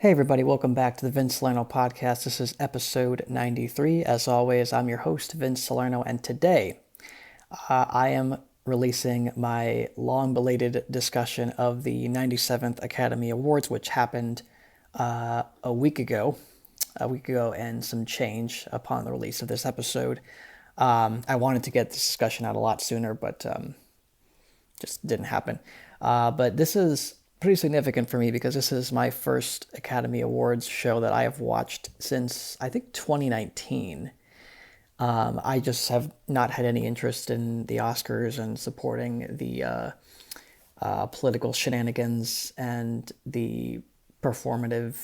Hey everybody, welcome back to the Vince Salerno podcast. This is episode 93. As always, I'm your host, Vince Salerno, and today I am releasing my long belated discussion of the 97th Academy Awards, which happened a week ago and some change upon the release of this episode. I wanted to get this discussion out a lot sooner, but just didn't happen. But this is pretty significant for me because this is my first Academy Awards show that I have watched since I think 2019. I just have not had any interest in the Oscars and supporting the political shenanigans and the performative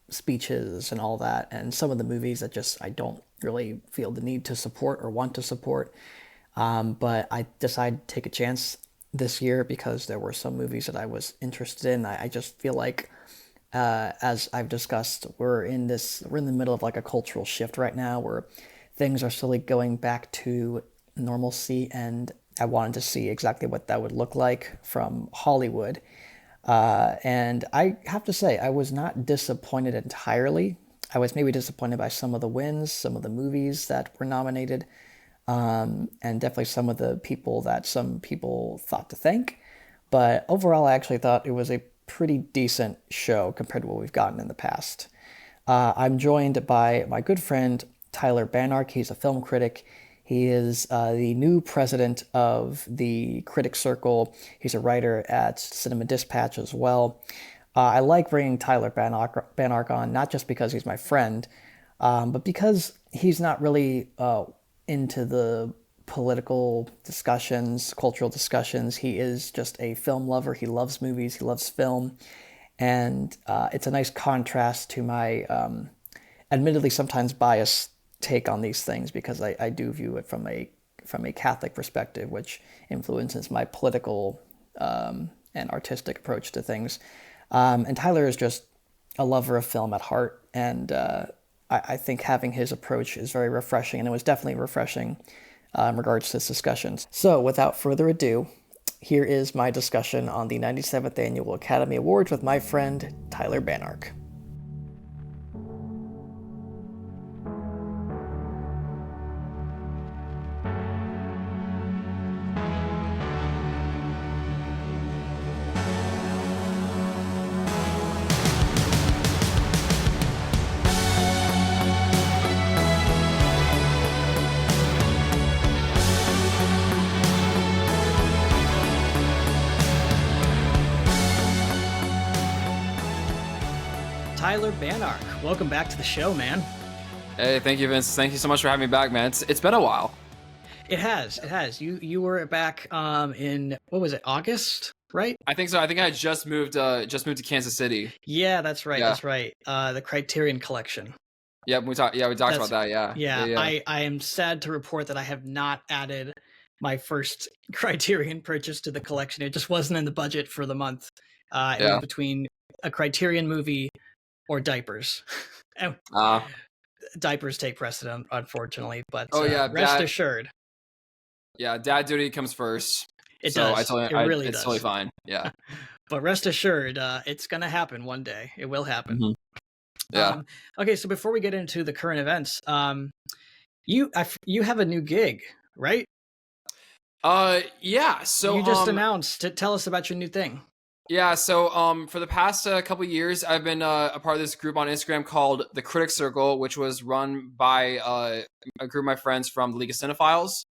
speeches and all that, and some of the movies that just I don't really feel the need to support or want to support. But I decided to take a chance this year because there were some movies that I was interested in. I just feel like, as I've discussed, we're in the middle of like a cultural shift right now where things are slowly going back to normalcy, and I wanted to see exactly what that would look like from Hollywood. And I have to say, I was not disappointed entirely. I was maybe disappointed by some of the wins, some of the movies that were nominated, and definitely some of the people that some people thought to thank. But overall, I actually thought it was a pretty decent show compared to what we've gotten in the past. I'm joined by my good friend Tyler Banark. He's a film critic. He is the new president of the Critic Circle. He's a writer at Cinema Dispatch as well. I like bringing Tyler Banark on, not just because he's my friend, but because he's not really into the political discussions, cultural discussions. He is just a film lover. He loves movies. He loves film, and it's a nice contrast to my admittedly sometimes biased take on these things because I do view it from a Catholic perspective, which influences my political and artistic approach to things. And Tyler is just a lover of film at heart, and I think having his approach is very refreshing, and it was definitely refreshing in regards to this discussions. So, without further ado, here is my discussion on the 97th Annual Academy Awards with my friend Tyler Banark. Tyler Banark, welcome back to the show, man. Hey, thank you, Vince. Thank you so much for having me back, man. It's been a while. It has. It has. You were back in what was it, August, right? I think so. I think I just moved to Kansas City. Yeah, that's right. Yeah. That's right. The Criterion Collection. Yeah, we talked about that. Yeah. Yeah. I am sad to report that I have not added my first Criterion purchase to the collection. It just wasn't in the budget for the month. It was between a Criterion movie or diapers. Diapers take precedent, unfortunately, but rest assured. Yeah, dad duty comes first. It does. It really does. It's totally fine. Yeah. But rest assured, it's going to happen one day. It will happen. Mm-hmm. Yeah. Okay, so before we get into the current events, you have a new gig, right? Yeah. So you just announced. Tell us about your new thing. Yeah, so for the past couple years, I've been a part of this group on Instagram called the Critic Circle, which was run by a group of my friends from the League of Cinephiles,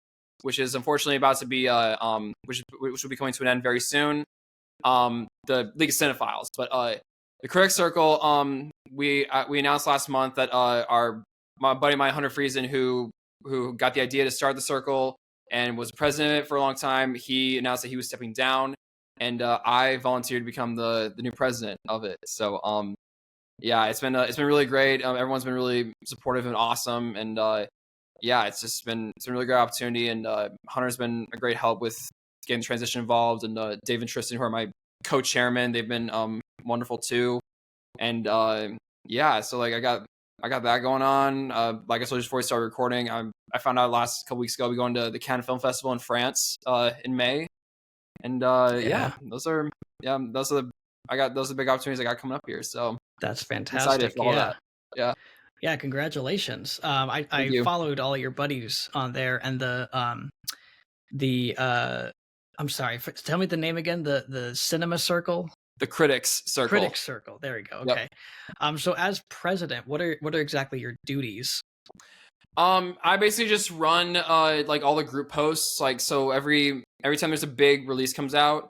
which is unfortunately about to be which will be coming to an end very soon. The League of Cinephiles, but the Critic Circle, we announced last month that my buddy Hunter Friesen, who got the idea to start the circle and was president for a long time, he announced that he was stepping down. And I volunteered to become the new president of it. So yeah, it's been really great. Everyone's been really supportive and awesome. And yeah, it's been a really great opportunity. And Hunter's been a great help with getting the transition involved. And Dave and Tristan, who are my co-chairmen, they've been wonderful too. And yeah, so like I got that going on. Like I told you before we started recording, I found out last couple weeks ago we going to the Cannes Film Festival in France in May. And those are the big opportunities I got coming up here. So That's Excited fantastic. for all that. Yeah. Yeah, Yeah, congratulations. thank I you. followed all your buddies on there, and the I'm sorry, tell me the name again. The Cinema Circle, The Critics Circle. Critics Circle. There we go. Yep. Okay. So as president, what are exactly your duties? I basically just run like all the group posts. Like so every time there's a big release comes out,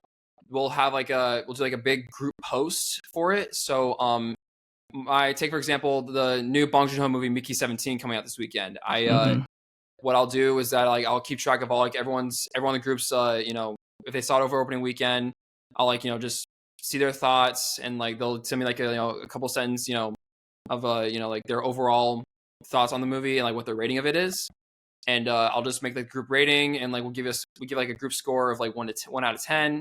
we'll do like a big group post for it. So I take for example the new Bong Joon Ho movie Mickey 17 coming out this weekend. Hmm. What I'll do is that like I'll keep track of all like everyone in the groups if they saw it over opening weekend, I'll like just see their thoughts and like they'll send me like a couple sentence of like their overall thoughts on the movie and like what their rating of it is. And I'll just make the group rating and like we give like a group score of like 1 out of 10,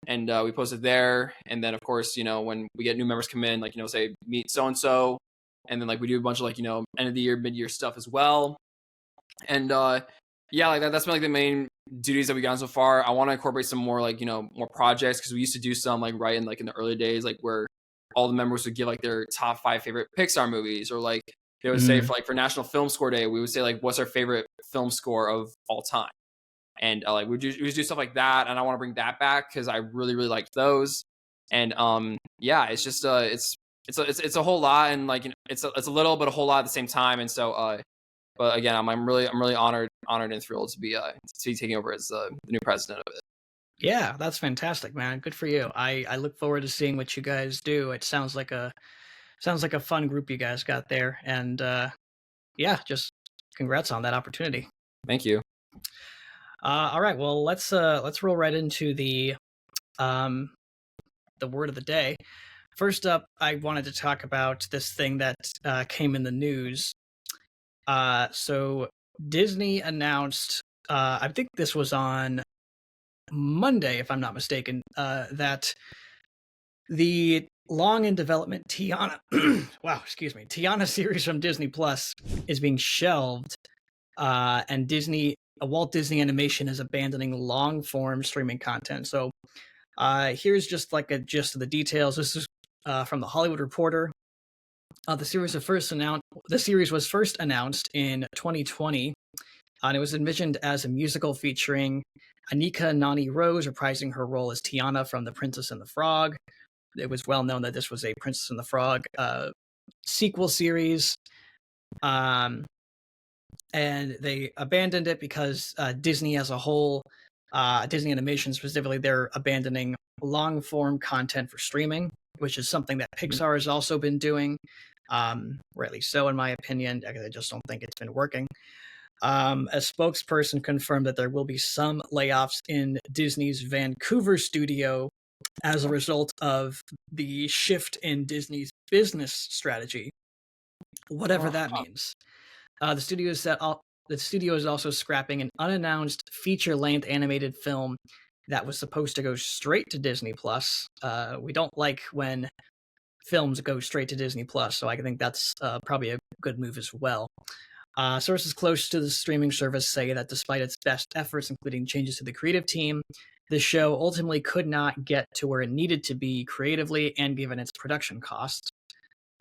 and we post it there. And then of course when we get new members come in, like say meet so and so, and then like we do a bunch of like end of the year, mid year stuff as well. And yeah, like that's been like the main duties that we gotten so far. I want to incorporate some more like more projects, because we used to do some like right in like in the early days, like where all the members would give like their top 5 favorite Pixar movies, or like they would say Mm. for National Film Score Day, we would say like what's our favorite film score of all time, and like we do stuff like that, and I want to bring that back because I really liked those. And yeah, it's just it's a whole lot, and like it's a little but a whole lot at the same time. And so but again, I'm really honored and thrilled to be taking over as the new president of it. Yeah, that's fantastic, man. Good for you. I look forward to seeing what you guys do. It sounds like a fun group you guys got there, and yeah, just congrats on that opportunity. Thank you. All right, well let's roll right into um the word of the day. First up, I wanted to talk about this thing that came in the news. So Disney announced, I think this was on Monday, if I'm not mistaken, that the long in development Tiana, wow, excuse me, Tiana series from Disney Plus is being shelved, and Walt Disney Animation is abandoning long form streaming content. So here's just like a gist of the details. This is from the Hollywood Reporter. The series was first announced in 2020, and it was envisioned as a musical featuring Anika Nani Rose reprising her role as Tiana from The Princess and the Frog. It was well known that this was a Princess and the Frog sequel series, um, and they abandoned it because Disney as a whole, Disney Animation specifically, they're abandoning long form content for streaming, which is something that Pixar has also been doing. Rightly so, in my opinion. I just don't think it's been working. A spokesperson confirmed that there will be some layoffs in Disney's Vancouver studio as a result of the shift in Disney's business strategy, whatever that means. The studio is also scrapping an unannounced feature-length animated film that was supposed to go straight to Disney Plus. We don't like when films go straight to Disney Plus, so I think that's probably a good move as well. Sources close to the streaming service say that despite its best efforts, including changes to the creative team, the show ultimately could not get to where it needed to be creatively and given its production cost.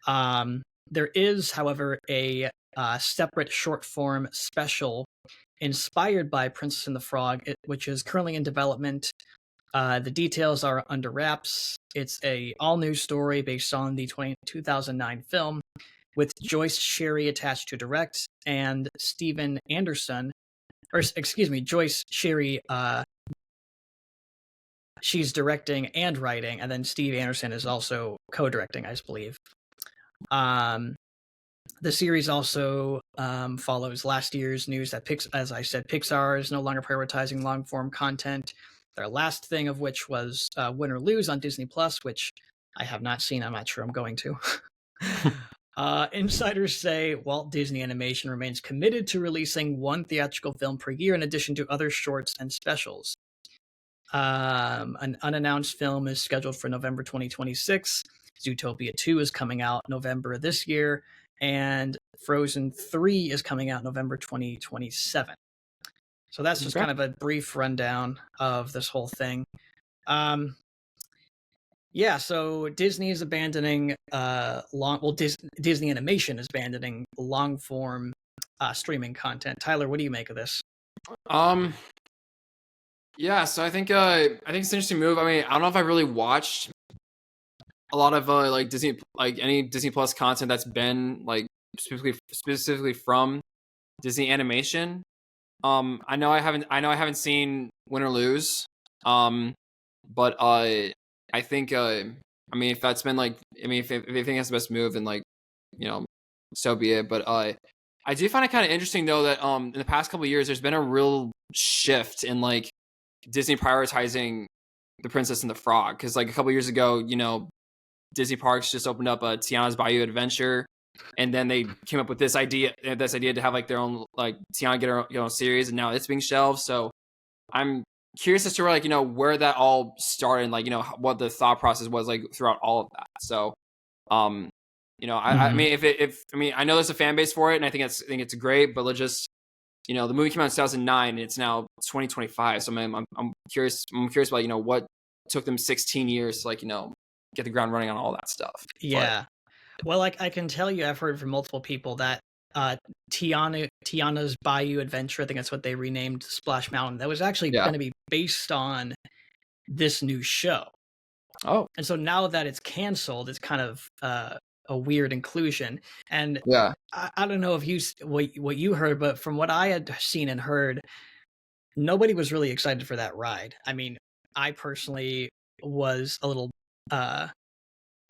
There is, however, a separate short form special inspired by Princess and the Frog, which is currently in development. The details are under wraps. It's a all new story based on the 2009 film, with Joyce Sherry attached to direct, and Steven Anderson, or excuse me, Joyce Sherry, she's directing and writing, and then Steve Anderson is also co-directing, I believe. The series also follows last year's news that, as I said, Pixar is no longer prioritizing long-form content. Their last thing of which was Win or Lose on Disney Plus, which I have not seen. I'm not sure I'm going to. Insiders say Walt Disney Animation remains committed to releasing one theatrical film per year in addition to other shorts and specials. An unannounced film is scheduled for November 2026. Zootopia 2 is coming out November this year, and Frozen 3 is coming out November 2027. So that's just kind of a brief rundown of this whole thing. Yeah, so Disney is abandoning Disney Animation is abandoning long form streaming content. Tyler, what do you make of this? Um, yeah, so I think it's an interesting move. I mean, I don't know if I really watched a lot of like Disney, like any Disney Plus content that's been like specifically from Disney Animation. I know I haven't seen Win or Lose. Um, but I think I mean if that's been like I mean if you think that's the best move, then like you know so be it. But I do find it kind of interesting though that in the past couple of years there's been a real shift in like Disney prioritizing the Princess and the Frog, because like a couple of years ago, Disney Parks just opened up a Tiana's Bayou Adventure, and then they came up with this idea to have like their own like Tiana get her own series, and now it's being shelved. So I'm curious as to where like where that all started, and like what the thought process was like throughout all of that. So um I Mm-hmm. mean if I mean I know there's a fan base for it, and I think it's great, but let's just the movie came out in 2009 and it's now 2025. So I'm curious about what took them 16 years to like get the ground running on all that stuff. But Yeah. Well, like I can tell you, I've heard from multiple people that uh, Tiana's Bayou Adventure, I think that's what they renamed Splash Mountain, that was actually yeah. going to be based on this new show. Oh, And so now that it's canceled, it's kind of a weird inclusion. And yeah. I don't know if what you heard, but from what I had seen and heard, nobody was really excited for that ride. I mean, I personally was a little uh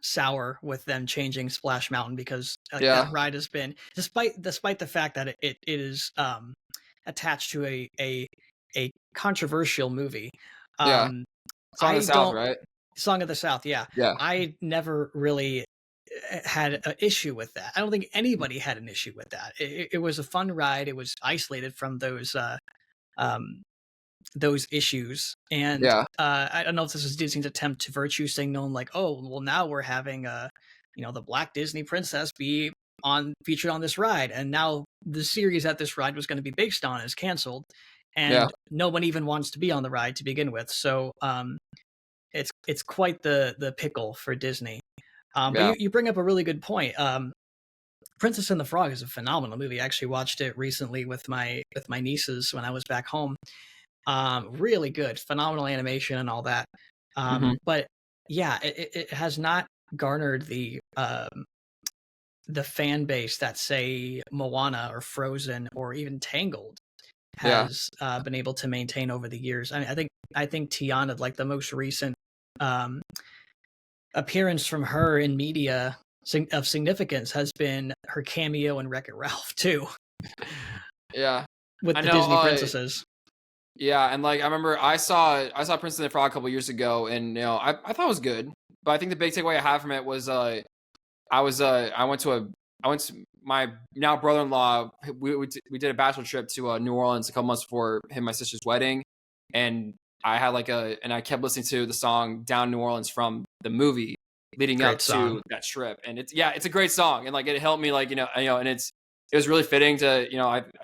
sour with them changing Splash Mountain because like that Yeah. ride has been, despite the fact that it is attached to a controversial movie. Yeah. Um Song of the I South, don't right? Song of the South, yeah. Yeah. I never really had an issue with that. I don't think anybody had an issue with that. It was a fun ride. It was isolated from um, those issues. And Yeah. I don't know if this is Disney's attempt to virtue signal, like, oh, well, now we're having the Black Disney princess be on featured on this ride, and now the series that this ride was going to be based on is canceled, Yeah. and no one even wants to be on the ride to begin with. So it's quite the pickle for Disney. But Yeah. you bring up a really good point. Princess and the Frog is a phenomenal movie. I actually watched it recently with my nieces when I was back home. Really good, phenomenal animation and all that. Hmm. But yeah, it has not garnered the fan base that say Moana or Frozen or even Tangled Yeah. has been able to maintain over the years. I think Tiana, like the most recent um, appearance from her in media of significance, has been her cameo in Wreck-It Ralph too, Yeah. with I the know. Disney princesses. Yeah, and like I remember I saw Prince and the Frog a couple years ago, and I thought it was good, but I think the big takeaway I had from it was I went to my now brother-in-law. We did a bachelor trip to New Orleans a couple months before him and my sister's wedding, and I kept listening to the song Down New Orleans from the movie leading Great up song. to that trip. And it's a great song, and like it helped me like and it was really fitting to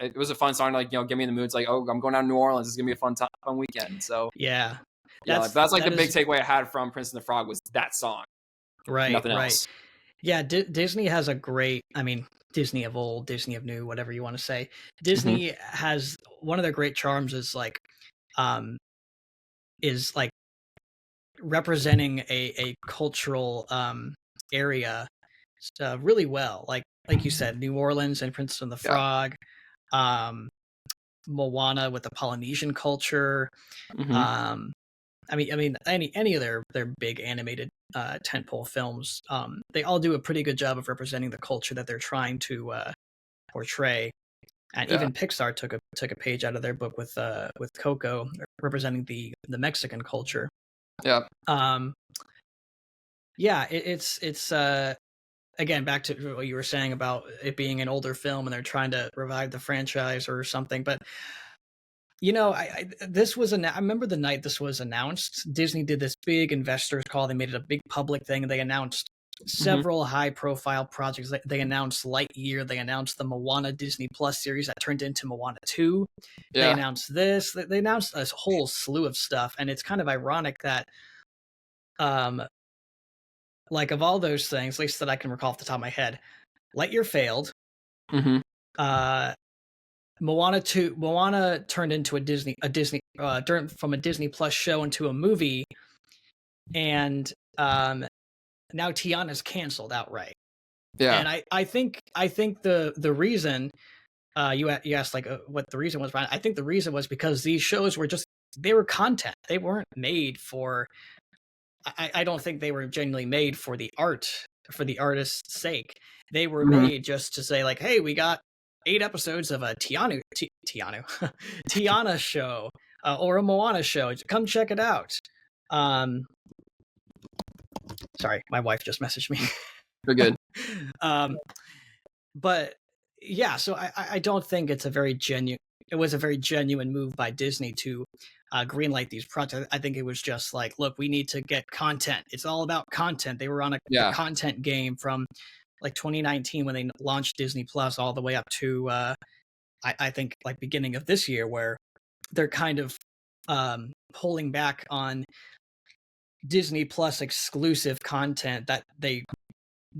it was a fun song to like get me in the mood. It's like, oh, I'm going down to New Orleans, it's gonna be a fun weekend. So Yeah, yeah, like, that's like the that big is takeaway I had from Prince and the Frog was that song, right, nothing right. else. Yeah, Disney has a great. I mean, Disney of old, Disney of new, whatever you want to say. Hmm. Disney has one of their great charms um, is like representing a cultural area really well. Like you said, New Orleans and Princess and the Yeah. Frog, um, Moana with the Polynesian culture. Hmm. Um, I mean, any of their big animated tentpole films, they all do a pretty good job of representing the culture that they're trying to portray. And Yeah. even Pixar took a page out of their book with Coco, representing the Mexican culture. Yeah. Um, yeah, it's again back to what you were saying about it being an older film and they're trying to revive the franchise or something. But I remember the night this was announced. Disney did this big investors call. They made it a big public thing, and they announced Hmm. several high-profile projects. They announced Lightyear. They announced the Moana Disney Plus series that turned into Moana 2. They Yeah. announced this. They announced a whole slew of stuff, and it's kind of ironic that like of all those things, at least that I can recall off the top of my head, Lightyear failed. Hmm. Uh, Moana turned into turned from a Disney Plus show into a movie, and now Tiana's canceled outright. Yeah. And I think the reason you asked like what the reason was, Brian. I think the reason was because these shows were just they were content. They weren't made for. I don't think they were genuinely made for the art for the artist's sake. They were Hmm. made just to say like, hey, we got 8 episodes of a Tiana show or a Moana show. Come check it out. Um, Sorry, my wife just messaged me. They're good. um, but yeah, so I don't think it's a very genuine. It was a very genuine move by Disney to greenlight these projects. I think it was just like, look, we need to get content. It's all about content. They were on a Yeah. content game from like 2019 when they launched Disney Plus all the way up to I think like beginning of this year, where they're kind of pulling back on Disney Plus exclusive content that they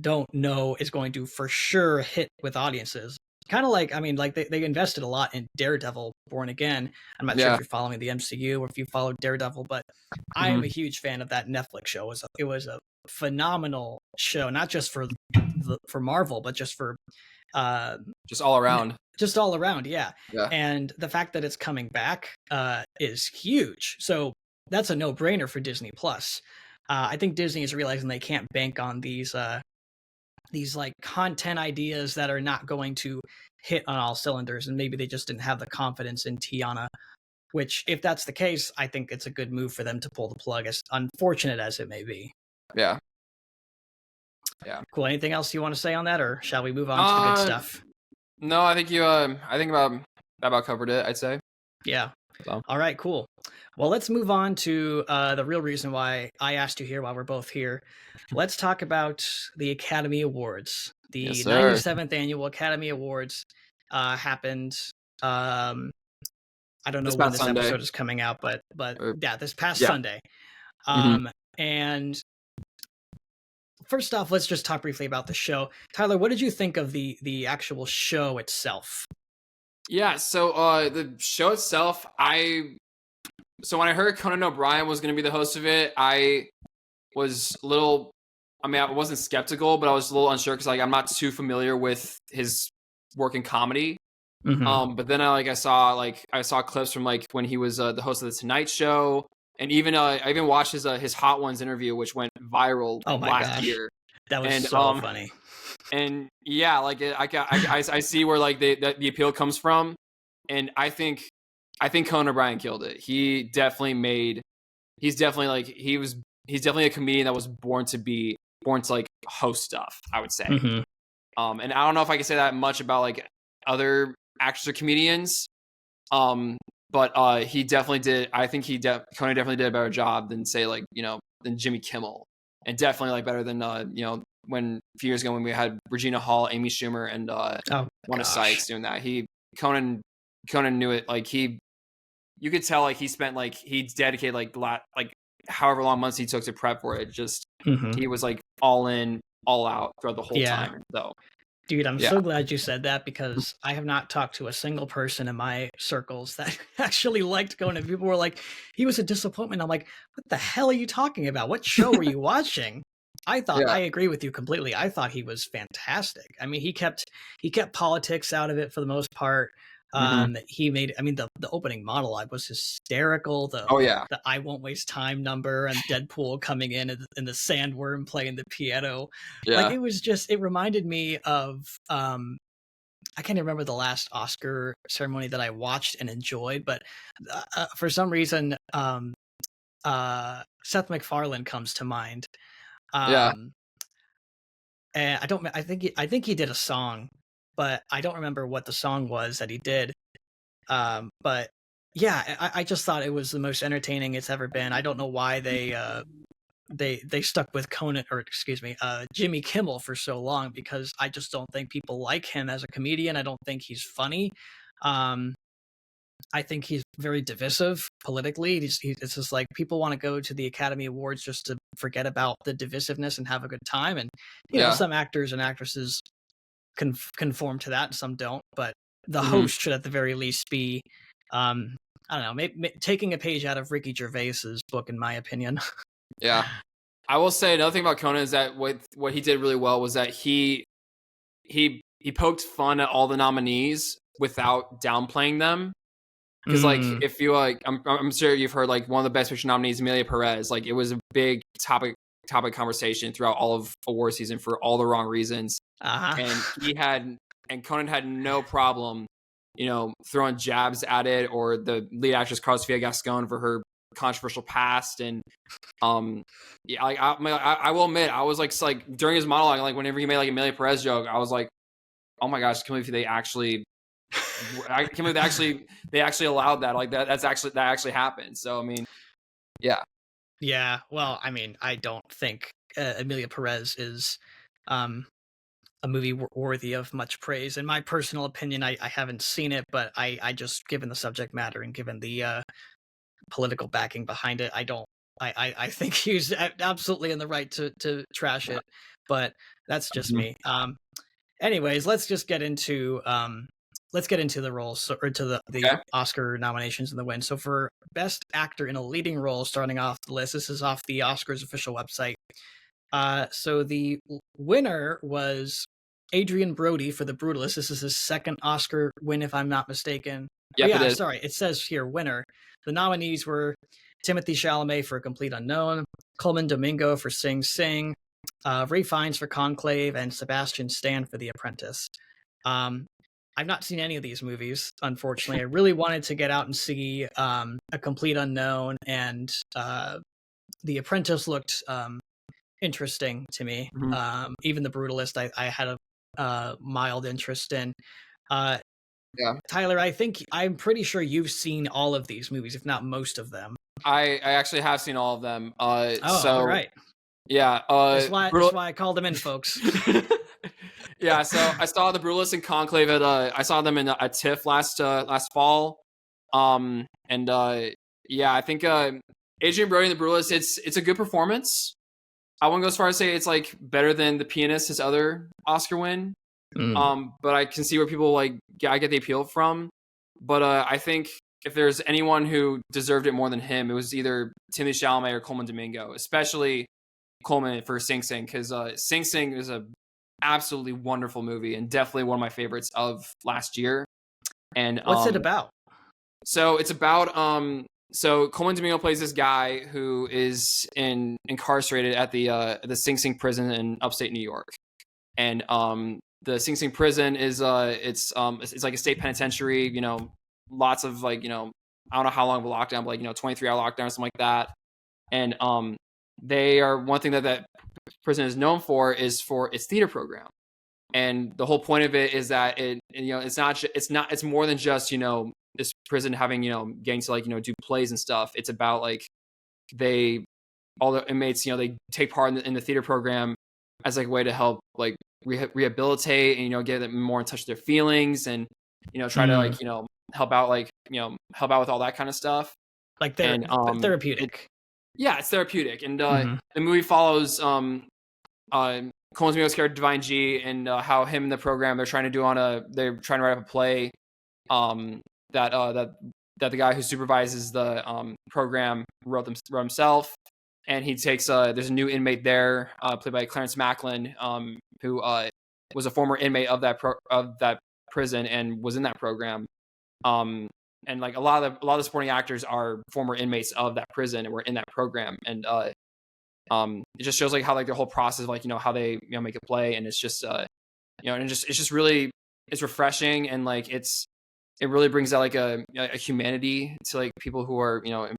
don't know is going to for sure hit with audiences. Kind of like, I mean, like they invested a lot in Daredevil Born Again. I'm not sure if Yeah. you're following the MCU or if you followed Daredevil, but I am Hmm. a huge fan of that Netflix show. It was a phenomenal show, not just for Marvel, but just for uh, Just all around. just all around. Yeah. Yeah. And the fact that it's coming back is huge. So that's a no-brainer for Disney Plus. I think Disney is realizing they can't bank on these like content ideas that are not going to hit on all cylinders, and maybe they just didn't have the confidence in Tiana, which if that's the case, I think it's a good move for them to pull the plug, as unfortunate as it may be. Yeah. Yeah. Cool. Anything else you want to say on that, or shall we move on to the good stuff? No, I think about covered it, I'd say. Yeah. So. All right, cool. Well, let's move on to the real reason why I asked you here while we're both here. Let's talk about the Academy Awards. The Yes, sir. 97th Annual Academy Awards happened. I don't know when this Sunday. episode is coming out, but yeah, this past Yeah. Sunday. Mhm. And first off, let's just talk briefly about the show. Tyler, what did you think of the actual show itself? Yeah, so the show itself, so when I heard Conan O'Brien was going to be the host of it, I was a little, I mean, I wasn't skeptical, but I was a little unsure because like I'm not too familiar with his work in comedy. Mhm. But then I saw clips from like when he was the host of the Tonight Show, and even I even watched his Hot Ones interview, which went viral Oh my last gosh. year. That was And so funny. and yeah, like I see where like the appeal comes from, and I think Conan O'Brien killed it. He's definitely a comedian that was born to like host stuff, I would say. Mhm. And I don't know if I can say that much about like other actors or comedians. But he definitely did. I think Conan definitely did a better job than say like than Jimmy Kimmel, and definitely like better than when a few years ago when we had Regina Hall, Amy Schumer, and Wanda Sykes doing that. Conan knew it. Like you could tell like he spent like he dedicated like however long months he took to prep for it. Just Mhm. he was like all in, all out throughout the whole time. So. Dude, I'm Yeah. so glad you said that because I have not talked to a single person in my circles that actually liked Conan. People were like, he was a disappointment. I'm like, what the hell are you talking about? What show were you watching? I agree with you completely. I thought he was fantastic. I mean, he kept politics out of it for the most part. He made, I mean, the opening monologue was hysterical. Oh yeah. The I won't waste time number and Deadpool coming in and the sandworm playing the piano. Yeah. Like it was just, it reminded me of, I can't remember the last Oscar ceremony that I watched and enjoyed, but for some reason, Seth MacFarlane comes to mind. Yeah. And I think he did a song, but I don't remember what the song was that he did. But yeah, I just thought it was the most entertaining it's ever been. I don't know why they stuck with Jimmy Kimmel for so long, because I just don't think people like him as a comedian. I don't think he's funny. I think he's very divisive politically. It's just like people want to go to the Academy Awards just to forget about the divisiveness and have a good time. And Yeah. some actors and actresses conform to that, and some don't. But the Mm-hmm. host should at the very least be, I don't know, maybe taking a page out of Ricky Gervais's book, in my opinion. Yeah. I will say another thing about Conan is that what he did really well was that he poked fun at all the nominees without downplaying them. Because like if you like, I'm sure you've heard like one of the best picture nominees, Amelia Perez. Like it was a big topic conversation throughout all of award season for all the wrong reasons. And Conan had no problem, throwing jabs at it, or the lead actress Carlos Sofia Gascon for her controversial past. And yeah, like I will admit, I was like during his monologue, like whenever he made like Amelia Perez joke, I was like, oh my gosh, I can't believe they actually allowed that. Like that actually happened. So I mean, yeah. Yeah, well, I mean, I don't think Amelia Perez is a movie worthy of much praise. In my personal opinion, I haven't seen it, but I just, given the subject matter and given the political backing behind it, I think he's absolutely in the right to trash it. But that's just me. Anyways, let's get into the roles, or to the Okay. Oscar nominations and the win. So for Best Actor in a Leading Role, starting off the list, this is off the Oscars official website. So the winner was Adrian Brody for The Brutalist. This is his second Oscar win, if I'm not mistaken. Yep, yeah, it is. sorry, it says here winner. The nominees were Timothée Chalamet for A Complete Unknown, Coleman Domingo for Sing Sing, Ray Fiennes for Conclave, and Sebastian Stan for The Apprentice. I've not seen any of these movies, unfortunately. I really wanted to get out and see A Complete Unknown, and The Apprentice looked interesting to me. Even The Brutalist, I had a mild interest in. Yeah. Tyler, I'm pretty sure you've seen all of these movies, if not most of them. I actually have seen all of them. So all right. Yeah. That's why I called them in, folks. Yeah, so I saw The Brutalist and Conclave I saw them at TIFF last fall. Yeah, I think Adrian Brody in The Brutalist, it's a good performance. I wouldn't go as far as say it's like better than The Pianist, his other Oscar win. But I can see where people I get the appeal from. But I think if there's anyone who deserved it more than him, it was either Timothée Chalamet or Coleman Domingo, especially Coleman for Sing Sing, because Sing Sing is a absolutely wonderful movie and definitely one of my favorites of last year. And what's it about? So it's about so Coleman Domingo plays this guy who is incarcerated at the Sing Sing prison in upstate New York. And the Sing Sing prison is it's like a state penitentiary, lots of I don't know how long of a lockdown, but 23-hour lockdown or something like that. And they are, one thing that prison is known for is for its theater program. And the whole point of it is that it's more than just, this prison having, getting to do plays and stuff. It's about all the inmates, they take part in the theater program as a way to help rehabilitate and, get them more in touch with their feelings and, try to help out with all that kind of stuff. Therapeutic. Yeah, it's therapeutic. And the movie follows Coleman Domingo's character Divine G and how him and the program they're trying to write up a play that the guy who supervises the program wrote himself. And he takes there's a new inmate there played by Clarence Macklin who was a former inmate of that prison and was in that program. And a lot of the supporting actors are former inmates of that prison and were in that program. And it just shows how their whole process of how they make a play. And it's just and it's just really, it's refreshing. And it really brings out a humanity to people who are to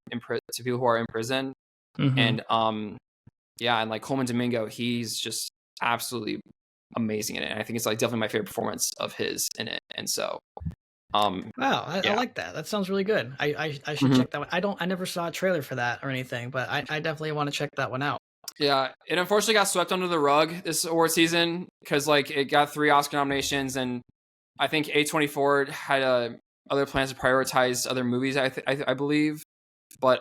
people who are in prison. And and Coleman Domingo, he's just absolutely amazing in it. And I think it's definitely my favorite performance of his in it. And so wow, I like that. That sounds really good. I should check that one. I never saw a trailer for that or anything, but I definitely want to check that one out. Yeah, it unfortunately got swept under the rug this award season because it got 3 Oscar nominations, and I think A24 had other plans to prioritize other movies. I believe, but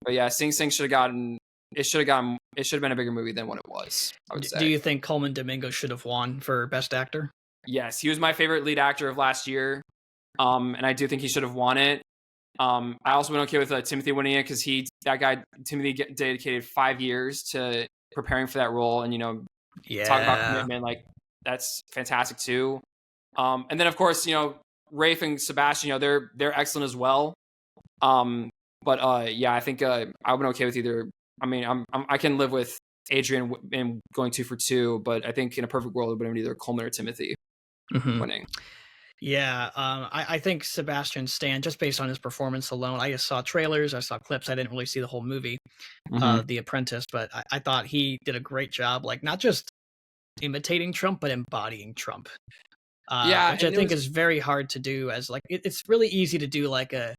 yeah, Sing Sing should have gotten it should have been a bigger movie than what it was, I would Do say. you think Coleman Domingo should have won for Best Actor? Yes, he was my favorite lead actor of last year. And I do think he should have won it. I also been okay with Timothy winning it because Timothy dedicated 5 years to preparing for that role, and talk about Yeah. commitment, like that's fantastic too. And then of course Rafe and Sebastian, they're excellent as well. But yeah, I think I've been okay with either. I mean, I can live with Adrian and going 2 for 2, but I think in a perfect world it would have been either Coleman or Timothy winning. Yeah, I think Sebastian Stan, just based on his performance alone, I just saw trailers, I saw clips, I didn't really see the whole movie, The Apprentice, but I thought he did a great job, like not just imitating Trump, but embodying Trump, Yeah, which I and it think was is very hard to do. As like it's really easy to do like an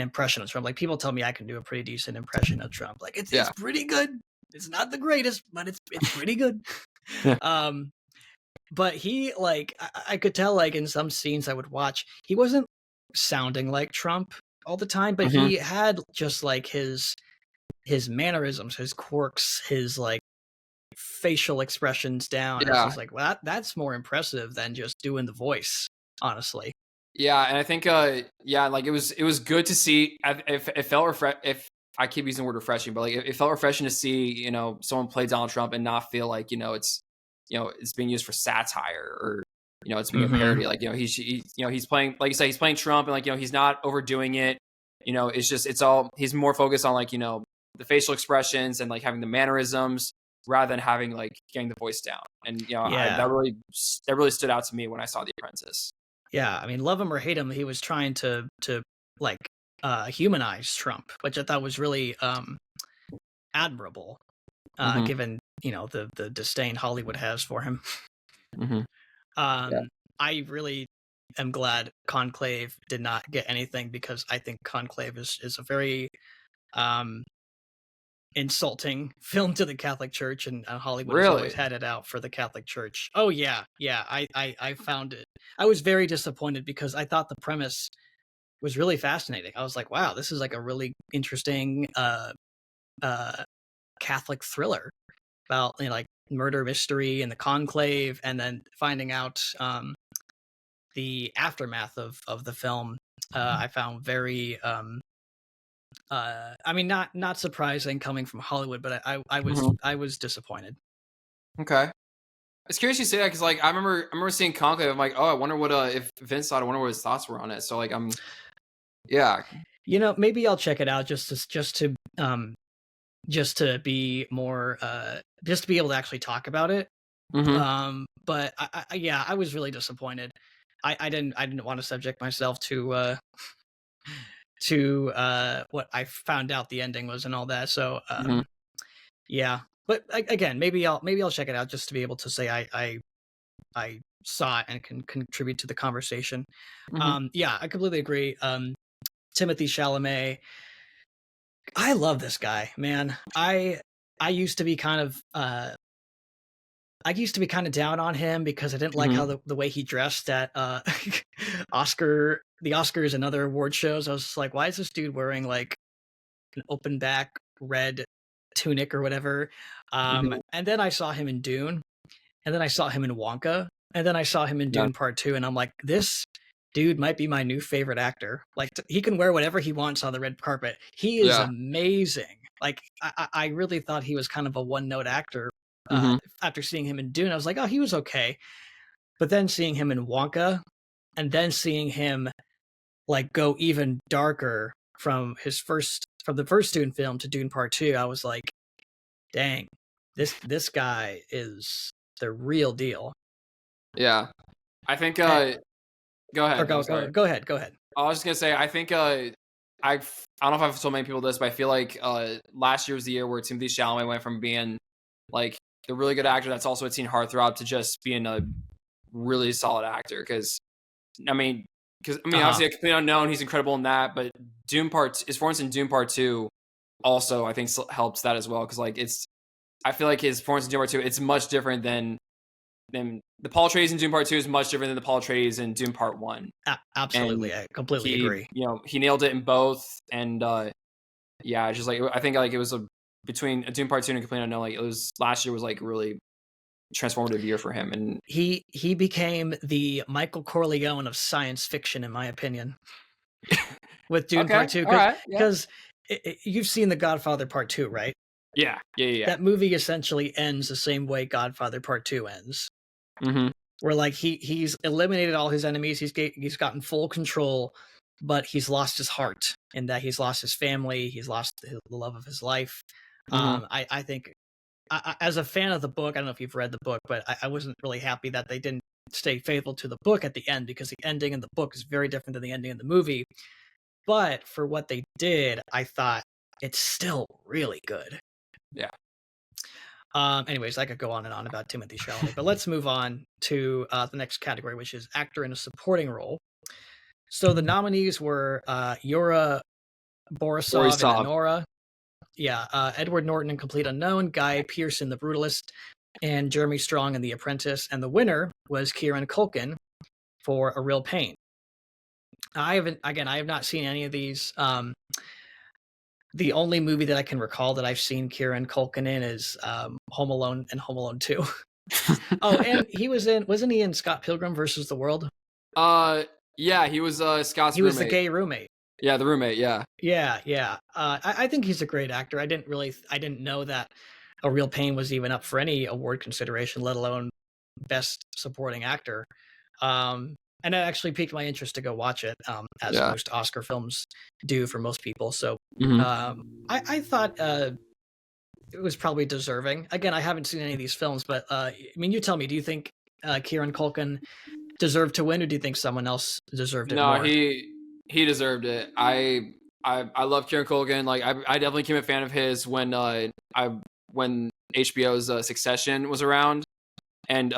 impression of Trump. Like people tell me I can do a pretty decent impression of Trump. Like it's pretty good. It's not the greatest, but it's pretty good. um, But he, like, I could tell, like, in some scenes I would watch, he wasn't sounding like Trump all the time, but he had just, like, his mannerisms, his quirks, his, like, facial expressions down. And it's Yeah. just like, well, that's more impressive than just doing the voice, honestly. Yeah, and I think yeah, like it was good to see. It felt if I keep using the word refreshing, but like it felt refreshing to see someone play Donald Trump and not feel like it's being used for satire, or it's being a parody. Like he's playing, like you say, he's playing Trump, and like he's not overdoing it. He's more focused on like the facial expressions and like having the mannerisms rather than having like getting the voice down. And that really stood out to me when I saw The Apprentice. Yeah, I mean, love him or hate him, he was trying to like humanize Trump, which I thought was really admirable, given the disdain Hollywood has for him. Yeah. I really am glad Conclave did not get anything, because I think Conclave is a very insulting film to the Catholic Church, and Hollywood has always Really? had it out for the Catholic Church. Oh yeah, yeah. I found it. I was very disappointed because I thought the premise was really fascinating. I was like, wow, this is like a really interesting Catholic thriller about like murder mystery and the conclave, and then finding out the aftermath of the film. I found very I mean, not surprising coming from Hollywood, but I was disappointed. Okay. It's curious you say that because like I remember seeing Conclave. I'm like, oh, I wonder what if Vince saw it. I wonder what his thoughts were on it. So like yeah. Maybe I'll check it out just to be more just to be able to actually talk about it. But yeah, I was really disappointed. I didn't want to subject myself to what I found out the ending was and all that. So yeah. But again, maybe I'll check it out just to be able to say I saw it and can contribute to the conversation. Yeah, I completely agree. Timothy Chalamet, I love this guy, man. I used to be kind of down on him because I didn't like how the way he dressed at the Oscars and other award shows. I was just like, why is this dude wearing like an open back red tunic or whatever? And then I saw him in Dune, and then I saw him in Wonka, and then I saw him in Dune Part 2, and I'm like, this dude might be my new favorite actor. Like he can wear whatever he wants on the red carpet. He is amazing. Like I really thought he was kind of a one-note actor. After seeing him in Dune, I was like, oh, he was okay. But then seeing him in Wonka, and then seeing him like go even darker from the first Dune film to Dune Part 2, I was like, dang, this guy is the real deal. Yeah. I think go ahead. Go ahead. I was just gonna say, I think I don't know if I've told many people this, but I feel like last year was the year where Timothy Chalamet went from being like the really good actor that's also a teen heartthrob to just being a really solid actor. Because obviously a complete unknown, he's incredible in that, but his performance in Doom Part 2 also I think helps that as well, because like I feel like his performance in Doom Part 2, it's much different than the Paul Atreides in Doom Part 2 is much different than the Paul Atreides in Doom Part 1. Absolutely, I completely agree. He nailed it in both, and yeah, it's just like I think like it was between Dune Part 2 and Complete Unknown. Like it was last year was like really transformative year for him, and He became the Michael Corleone of science fiction, in my opinion, with Dune okay, Part Two, all right, yeah, because you've seen The Godfather Part Two, right? yeah. That movie essentially ends the same way Godfather Part Two ends, Mm-hmm. where like he's eliminated all his enemies, he's gotten full control, but he's lost his heart, in that he's lost his family, he's lost the love of his life. Mm-hmm. I think as a fan of the book, I don't know if you've read the book, but I wasn't really happy that they didn't stay faithful to the book at the end, because the ending in the book is very different than the ending in the movie. But for what they did, I thought it's still really good. Yeah. Anyways, I could go on and on about Timothy Chalamet, but let's move on to the next category, which is actor in a supporting role. So the nominees were Yura Borisov in Borisov. Anora, Edward Norton in Complete Unknown, Guy Pearce in The Brutalist, and Jeremy Strong in The Apprentice. And the winner was Kieran Culkin for A Real Pain. I have not seen any of these. The only movie that I can recall that I've seen Kieran Culkin in is Home Alone and Home Alone 2. Oh, and wasn't he in Scott Pilgrim versus the World? Yeah, he was Scott's He was the roommate. gay roommate. Yeah, the roommate. Yeah. Yeah. I think he's a great actor. I didn't know that A Real Pain was even up for any award consideration, let alone Best Supporting Actor. And it actually piqued my interest to go watch it, as Yeah. most Oscar films do for most people. So Mm-hmm. I thought it was probably deserving. Again, I haven't seen any of these films, but I mean, you tell me. Do you think Kieran Culkin deserved to win, or do you think someone else deserved it No, more? he deserved it. I love Kieran Culkin. Like I definitely became a fan of his when when HBO's Succession was around. And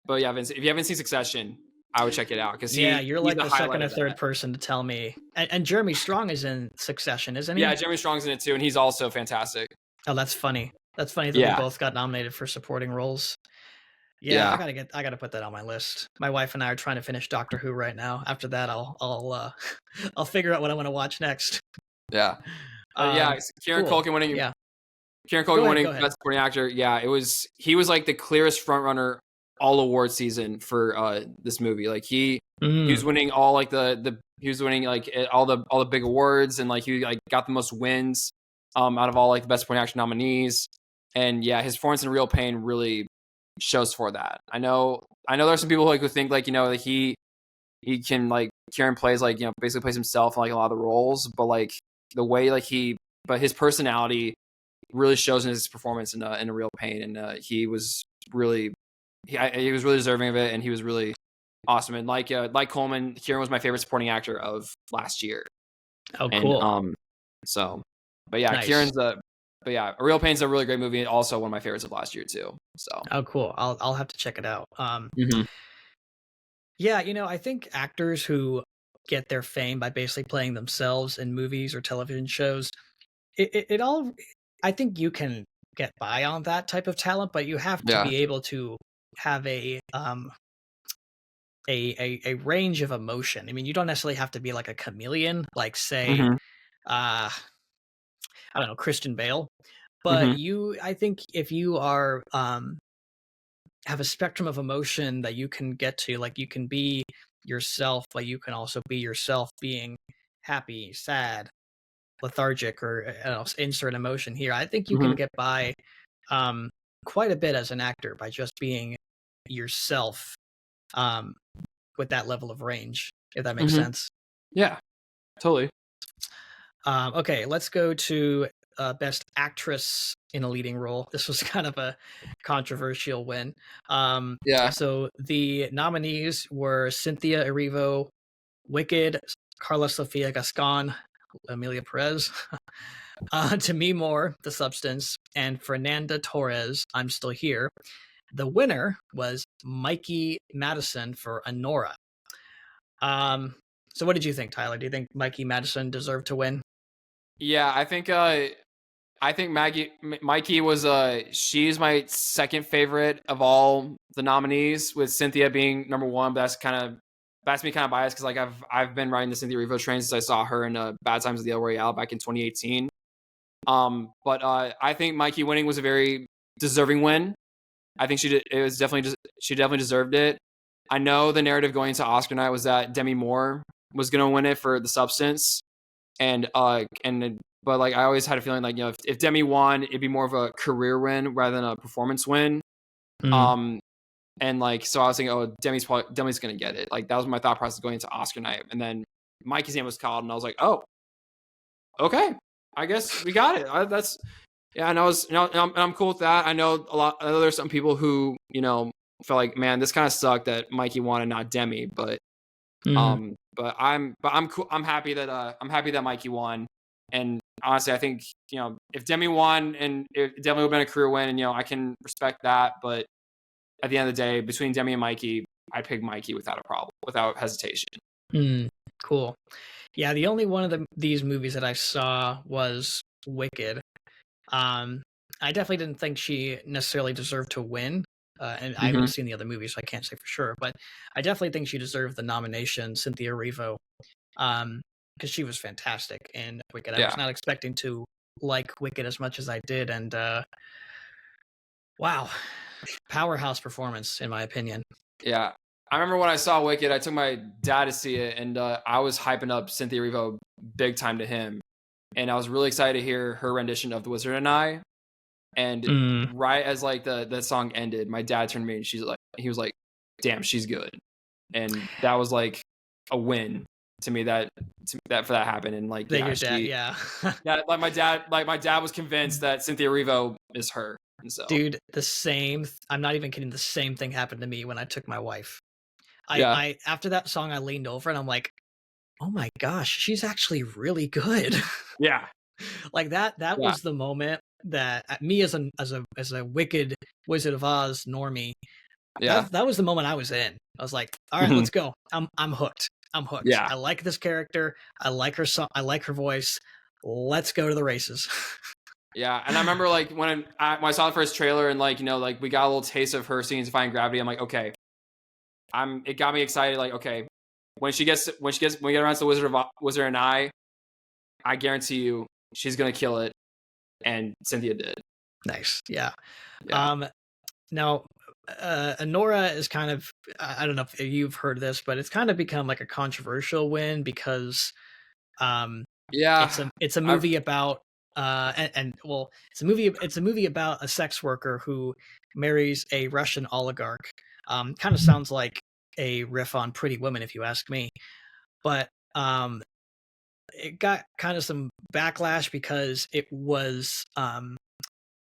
but yeah, Vince, if you haven't seen Succession, I would check it out because Yeah, you're he's like the the highlight second or of third that. person to tell me. And Jeremy Strong is in Succession, isn't he? Yeah, Jeremy Strong's in it too, and he's also fantastic. Oh, that's funny. That's funny that they Yeah, both got nominated for supporting roles. Yeah, yeah, I gotta put that on my list. My wife and I are trying to finish Doctor Who right now. After that, I'll figure out what I want to watch next. yeah. Yeah, Kieran Cool. Culkin winning. Yeah. Kieran Go Culkin ahead. winning Go ahead. Best Supporting Actor. Yeah, he was like the clearest front runner all award season for this movie. Like he was winning all like the he was winning like all the big awards, and like he like got the most wins out of all like the Best Supporting Actor nominees. And yeah, his performance in Real Pain really shows for that. I know there are some people like who think like that he can like Kieran plays like basically plays himself in like a lot of the roles, but like the way like but his personality really shows in his performance in A Real Pain, and he was really he was really deserving of it, and he was really awesome. And like Coleman, Kieran was my favorite supporting actor of last year. Oh, And cool. so, but yeah, Nice. but yeah, A Real Pain's a really great movie, and also one of my favorites of last year too. So, Oh, cool. I'll have to check it out. mm-hmm. Yeah, I think actors who get their fame by basically playing themselves in movies or television shows, it all, I think you can get by on that type of talent, but you have to Yeah, be able to have a range of emotion. I mean, you don't necessarily have to be like a chameleon, like say, mm-hmm. uh, I don't know, Christian Bale, but Mm-hmm. I think if you are have a spectrum of emotion that you can get to, like you can be yourself, but you can also be yourself being happy, sad, lethargic, or insert emotion here. I think you Mm-hmm. can get by um, quite a bit as an actor by just being yourself, um, with that level of range, if that makes Mm-hmm. sense. Yeah, totally. Okay, let's go to Best Actress in a Leading Role. This was kind of a controversial win. Yeah. So the nominees were Cynthia Erivo, Wicked, Carla Sofia Gascon, Amelia Perez, Demi Moore, The Substance, and Fernanda Torres, I'm Still Here. The winner was Mikey Madison for Anora. So what did you think, Tyler? Do you think Mikey Madison deserved to win? Yeah, I think Mikey was she's my second favorite of all the nominees, with Cynthia being number one. But that's me kind of biased because like I've been riding the Cynthia Erivo train since I saw her in Bad Times at the El Royale back in 2018. But I think Mikey winning was a very deserving win. I think she did. It was definitely she definitely deserved it. I know the narrative going into Oscar night was that Demi Moore was going to win it for The Substance, and but like I always had a feeling like if Demi won, it'd be more of a career win rather than a performance win. Mm. Um, and like so I was thinking, oh, Demi's going to get it. Like that was my thought process going into Oscar night, and then Mikey's name was called, and I was like, oh, okay, I guess we got it. That's yeah, and I was, I'm cool with that. I know I know there's some people who, felt like, man, this kind of sucked that Mikey won and not Demi, Mm. I'm cool. I'm happy that Mikey won. And honestly, I think, if Demi won and it definitely would have been a career win and, I can respect that. But at the end of the day, between Demi and Mikey, I'd pick Mikey without a problem, without hesitation. Mm. Cool. Yeah, the only one of these movies that I saw was Wicked. Um, I definitely didn't think she necessarily deserved to win. And I haven't Mm-hmm. seen the other movies, so I can't say for sure. But I definitely think she deserved the nomination, Cynthia Erivo, because she was fantastic in Wicked. I was Yeah. not expecting to like Wicked as much as I did, and wow, powerhouse performance in my opinion. Yeah. I remember when I saw Wicked, I took my dad to see it, and I was hyping up Cynthia Erivo big time to him. And I was really excited to hear her rendition of The Wizard and I. And Mm. right as like the song ended, my dad turned to me and he was like, damn, she's good. And that was like a win to me that for that happened. And like, yeah, Your dad, yeah. yeah, like my dad was convinced that Cynthia Erivo is her. And so, Dude, the same. I'm not even kidding. The same thing happened to me when I took my wife. yeah, I after that song, I leaned over and I'm like, oh my gosh, she's actually really good. yeah, Like that yeah, was the moment that me as a Wicked Wizard of Oz normie, yeah, that was the moment I was in. I was like, all right, mhm, let's go. I'm hooked. I'm hooked. yeah. I like this character. I like her song. I like her voice. Let's go to the races. Yeah, and I remember like when I saw the first trailer and like like we got a little taste of her singing Defying Gravity. I'm like, okay, it got me excited. Like, okay, when we get around to the Wizard and I guarantee you she's gonna kill it, and Cynthia did. Nice. Yeah. Yeah, Now, Anora is kind of, I don't know if you've heard this, but it's kind of become like a controversial win because um, yeah. it's a I've movie about well, it's a movie about a sex worker who marries a Russian oligarch. Kind of sounds like a riff on Pretty Woman, if you ask me. But it got kind of some backlash because it was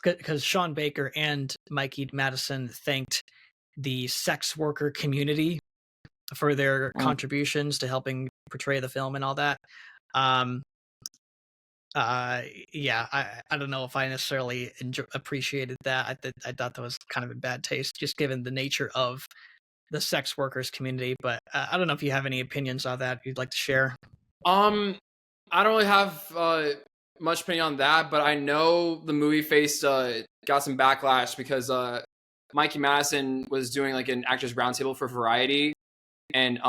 because Sean Baker and Mikey Madison thanked the sex worker community for their mm, contributions to helping portray the film and all that. Um, yeah, I don't know if I necessarily appreciated that. I thought that was kind of in bad taste, just given the nature of the sex workers community. But I don't know if you have any opinions on that you'd like to share. I don't really have much opinion on that, but I know the movie faced got some backlash because Mikey Madison was doing like an actors roundtable for Variety, and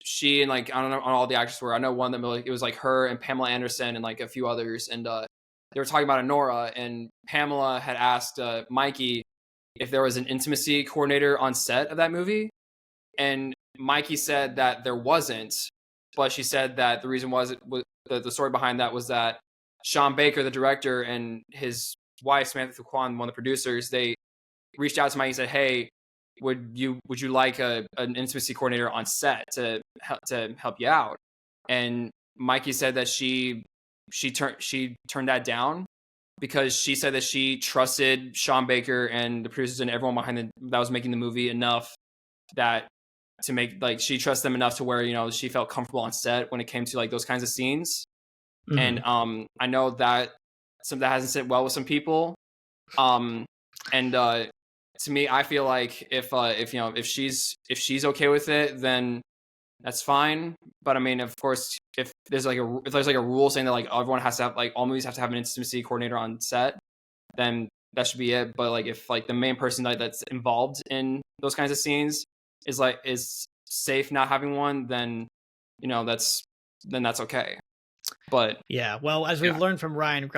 she and like I don't know on all the actors were. I know one that like it was like her and Pamela Anderson and like a few others, and they were talking about Honora, and Pamela had asked Mikey if there was an intimacy coordinator on set of that movie, and Mikey said that there wasn't, but she said that the reason was the story behind that was that Sean Baker, the director, and his wife Samantha Kwan, one of the producers, they reached out to Mikey and said, "Hey, would you like an intimacy coordinator on set to help you out?" And Mikey said that she turned that down because she said that she trusted Sean Baker and the producers and everyone behind that was making the movie enough that to make like she trusts them enough to where she felt comfortable on set when it came to like those kinds of scenes. Mm-hmm. And I know that some that hasn't sit well with some people. um and to me, I feel like if she's okay with it, then that's fine. But I mean, of course, if there's like a rule saying that like everyone has to have like all movies have to have an intimacy coordinator on set, then that should be it. But like if like the main person that's involved in those kinds of scenes is safe not having one, then that's okay. But Yeah, well, as we've yeah, learned from Ryan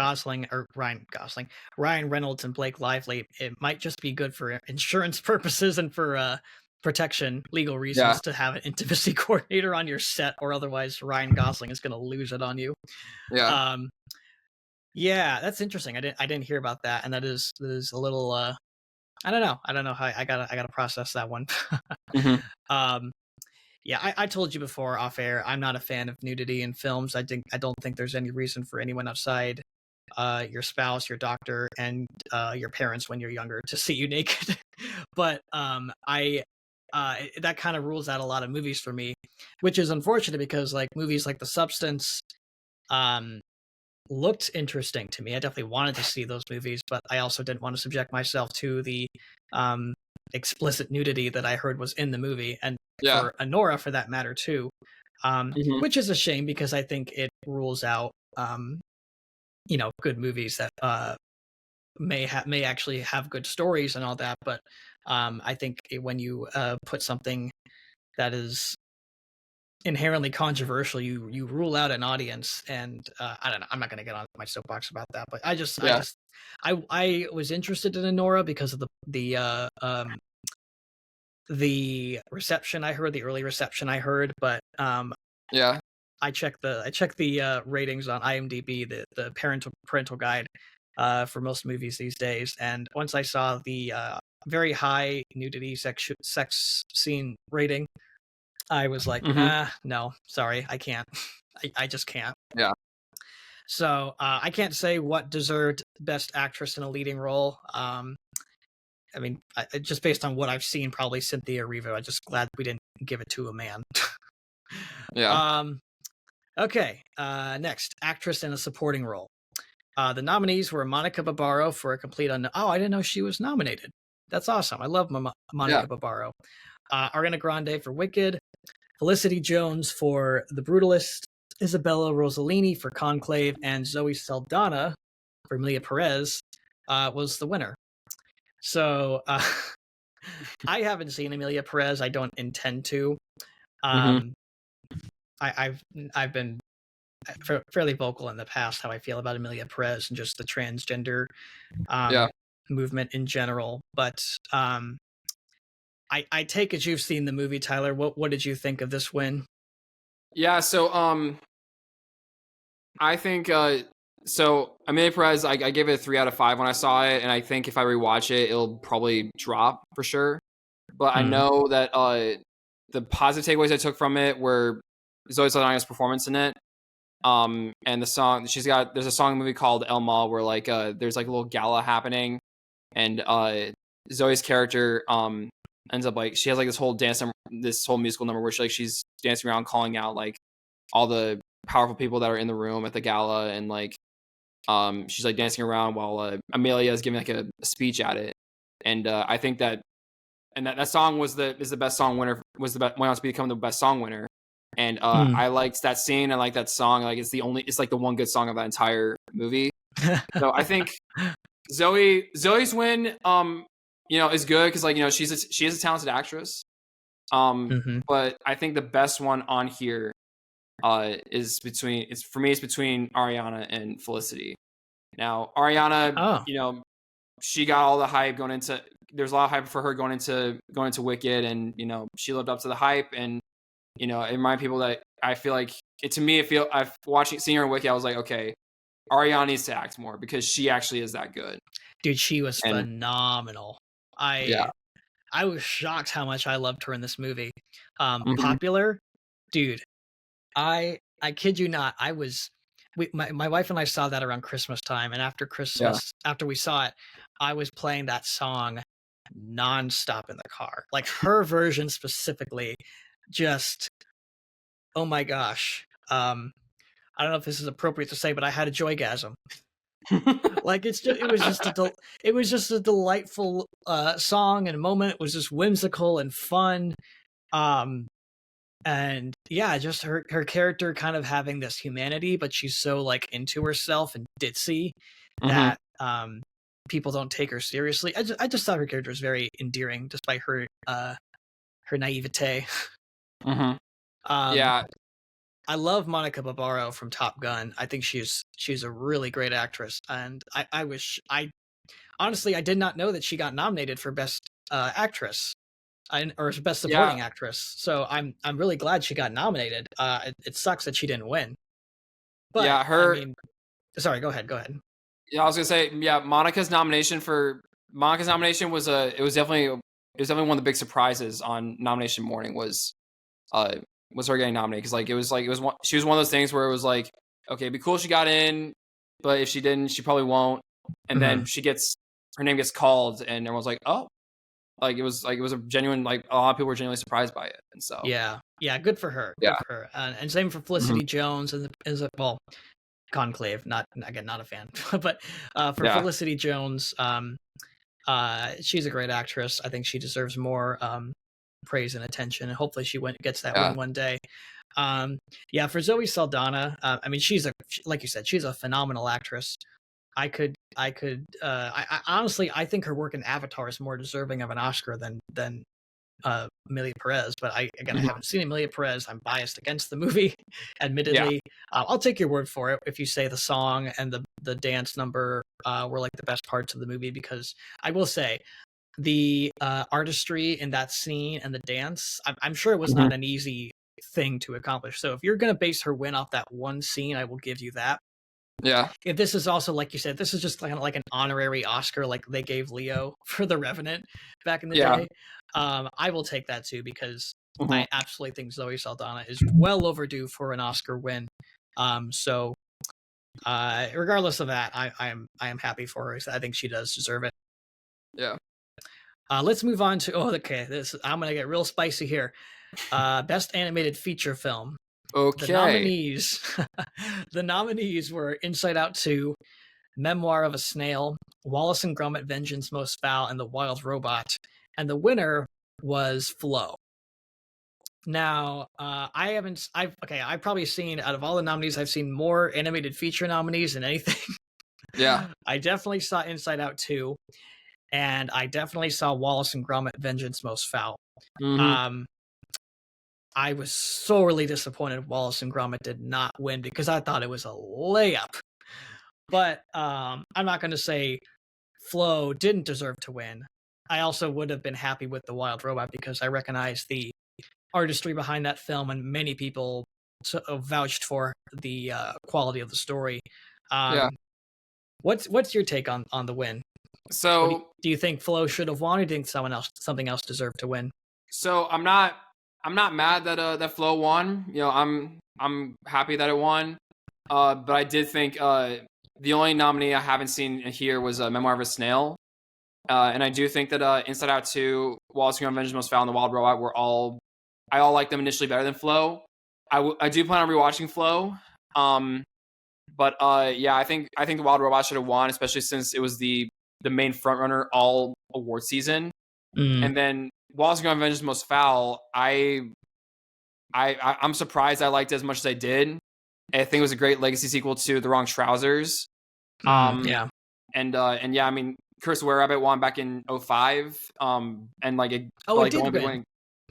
Reynolds and Blake Lively, it might just be good for insurance purposes and for protection, legal yeah, reasons to have an intimacy coordinator on your set, or otherwise Ryan Gosling is going to lose it on you. yeah. Um, yeah, that's interesting. I didn't hear about that, and that is a little. I don't know how I gotta process that one. Hmm. um, yeah, I told you before off air. I'm not a fan of nudity in films. I don't think there's any reason for anyone outside your spouse, your doctor, and your parents when you're younger to see you naked. But I that kind of rules out a lot of movies for me, which is unfortunate because like movies like The Substance um, looked interesting to me. I definitely wanted to see those movies, but I also didn't want to subject myself to the um, explicit nudity that I heard was in the movie, and Yeah. for Anora, for that matter, too. Hmm. Which is a shame because I think it rules out, good movies that may actually have good stories and all that. But I think when you put something that is inherently controversial, you rule out an audience, and I don't know. I'm not going to get on my soapbox about that, but Yeah. I was interested in Anora because of the reception I heard, the early reception I heard, but Yeah. I check the ratings on IMDb, the parental guide for most movies these days, and once I saw the very high nudity sex scene rating, I was like, Hmm. no, sorry, I can't. I just can't. Yeah. So I can't say what deserved Best Actress in a Leading Role. I mean, just based on what I've seen, probably Cynthia Erivo. I'm just glad we didn't give it to a man. Yeah. um, okay, next, Actress in a Supporting Role. The nominees were Monica Barbaro for a complete unknown. Oh, I didn't know she was nominated. That's awesome. I love Yeah. Monica Barbaro. Ariana Grande for Wicked. Felicity Jones for The Brutalist, Isabella Rossellini for Conclave, and Zoe Saldana for Emilia Perez was the winner. So I haven't seen Emilia Perez. I don't intend to. Hmm. Um, I've been fairly vocal in the past how I feel about Emilia Perez and just the transgender Yeah. um, movement in general. But I take it you've seen the movie, Tyler. What did you think of this win? Yeah. So I think so Amelia Perez, I gave it a 3 out of 5 when I saw it, and I think if I rewatch it, it'll probably drop for sure. But I Hmm. know that the positive takeaways I took from it were Zoe Saldana's performance in it. And the song there's a song in the movie called El Mal where like there's like a little gala happening, and Zoe's character ends up like she has like this whole musical number where she's dancing around calling out like all the powerful people that are in the room at the gala, and like she's like dancing around while Amelia is giving like a speech at it. And I think that that song is the best song winner, went on to become the best song winner. And Mm. I liked that scene. I like that song. Like it's like the one good song of that entire movie. So I think Zoe's win, is good because like she is a talented actress. Hmm. But I think the best one on here it's between Ariana and Felicity. Now Ariana, Oh. she got all the hype going into. There's a lot of hype for her going into Wicked, and she lived up to the hype, and it reminded people that I feel like it to me. I've seeing her in Wicked, I was like, okay, Ariana needs to act more because she actually is that good. Dude, she was And phenomenal. I yeah, I was shocked how much I loved her in this movie. hmm, Popular, dude. I kid you not. My wife and I saw that around Christmas time, and after yeah, Christmas, after we saw it, I was playing that song nonstop in the car. Like her version specifically, just oh my gosh. I don't know if this is appropriate to say, but I had a joygasm. Like it was just a delightful song and moment. It was just whimsical and fun. Um and yeah, just her character kind of having this humanity, but she's so like into herself and ditzy hmm, that people don't take her seriously. I just thought her character was very endearing despite her naivete. hmm, Um yeah. I love Monica Barbaro from Top Gun. I think she's a really great actress, and I honestly I did not know that she got nominated for Best Actress or Best Yeah, Supporting Actress. So I'm really glad she got nominated. It sucks that she didn't win, but yeah, I her. mean, sorry, go ahead, go ahead. Yeah, I was gonna say, yeah, Monica's nomination was definitely one of the big surprises on nomination morning uh was her getting nominated, because she was one of those things where it was like, okay, it'd be cool if she got in, but if she didn't, she probably won't. And then Mhm. her name gets called, and everyone's like, oh, it was a genuine, like, a lot of people were genuinely surprised by it, and so Yeah, yeah, good for her, good yeah. for her, and same for Mhm. Felicity Jones and well, Conclave, not again, not a fan, but for Yeah, Felicity Jones, she's a great actress. I think she deserves more praise and attention, and hopefully gets that yeah, win one day. Um, yeah, for Zoe Saldana, I mean, like you said, she's a phenomenal actress. I honestly, I think her work in Avatar is more deserving of an Oscar than Amelia Perez. But I mhm, haven't seen Amelia Perez. I'm biased against the movie, yeah, admittedly. I'll take your word for it if you say the song and the dance number were like the best parts of the movie, because I will say the artistry in that scene and the dance, I'm sure it was mhm, not an easy thing to accomplish. So if you're going to base her win off that one scene, I will give you that. yeah, If this is also, like you said, this is just kind of like an honorary Oscar, like they gave Leo for The Revenant back in the yeah, day, I will take that too, because mhm, I absolutely think Zoe Saldana is well overdue for an Oscar win. So regardless of that, I am happy for her. I think she does deserve it. yeah. Let's move on to okay. This I'm gonna get real spicy here. Best animated feature film. The Okay. nominees, the nominees were Inside Out 2, Memoir of a Snail, Wallace and Gromit: Vengeance Most Foul, and The Wild Robot. And the winner was Flow. Now, I haven't. I've probably seen, out of all the nominees, I've seen more animated feature nominees than anything. Yeah. I definitely saw Inside Out 2, and I definitely saw Wallace and Gromit: Vengeance Most Foul. Mhm. Um, I was sorely disappointed Wallace and Gromit did not win, because I thought it was a layup. But I'm not going to say Flo didn't deserve to win. I also would have been happy with The Wild Robot, because I recognize the artistry behind that film, and many people vouched for the quality of the story. Yeah. Um, what's your take on the win? So Do you think Flo should have won, or do you think something else deserved to win? so I'm not mad that that Flow won. You know, I'm happy that it won. But I did think the only nominee I haven't seen here was Memoir of a Snail. And I do think that Inside Out 2, Wallace and Gromit: Vengeance Most Foul, and The Wild Robot were I all like them initially better than Flow. I do plan on rewatching Flow. Um, but yeah, I think The Wild Robot should have won, especially since it was the main frontrunner all award season. Mm, And then Wallace and Gromit: Vengeance Most Foul, I'm surprised I liked it as much as I did. I think it was a great legacy sequel to The Wrong Trousers. Um, yeah. and yeah, I mean, Curse of Were Rabbit won back in '05. And Oh, it like the did only big win. winning.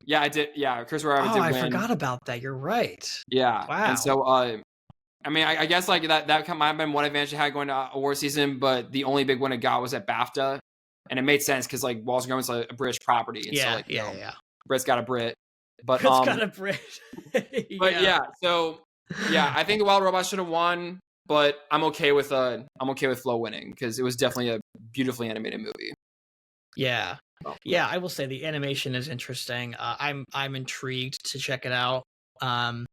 Yeah, I did. Yeah, Curse of Were Rabbit Oh, did I win. forgot about that. You're right. Yeah, and Wow. so I mean, I guess like that might have been one advantage it had going to award season, but the only big win it got was at BAFTA, and it made sense because like Wallace and Gromit's a British property, and so Yeah, like, you yeah, know, yeah. Brit's got a Brit, but It's got a Brit. but Yeah. yeah, so yeah, I think the Wild Robot should have won, but I'm okay with Flo winning because it was definitely a beautifully animated movie. Yeah. Oh, yeah, Yeah, I will say the animation is interesting. I'm intrigued to check it out. Um,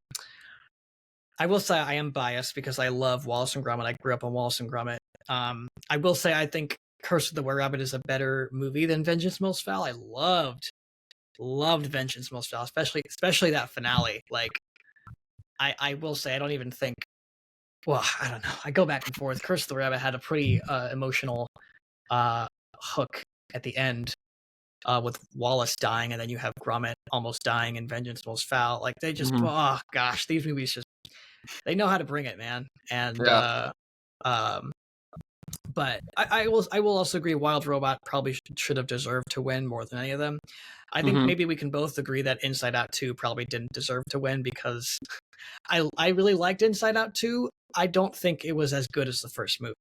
I will say I am biased because I love Wallace and Gromit. I grew up on Wallace and Gromit. I will say I think Curse of the Were Rabbit is a better movie than Vengeance Most Foul. I loved Vengeance Most Foul, especially that finale. Like I will say I don't even think. Well, I don't know. I go back and forth. Curse of the Rabbit had a pretty emotional uh, hook at the end, with Wallace dying, and then you have Gromit almost dying in Vengeance Most Foul. Like they just, hmm, oh gosh, these movies just they know how to bring it, man. And yeah, um, But I will also agree Wild Robot probably should have deserved to win more than any of them. I think Mm-hmm. maybe we can both agree that Inside Out 2 probably didn't deserve to win because I really liked Inside Out 2. I don't think it was as good as the first movie.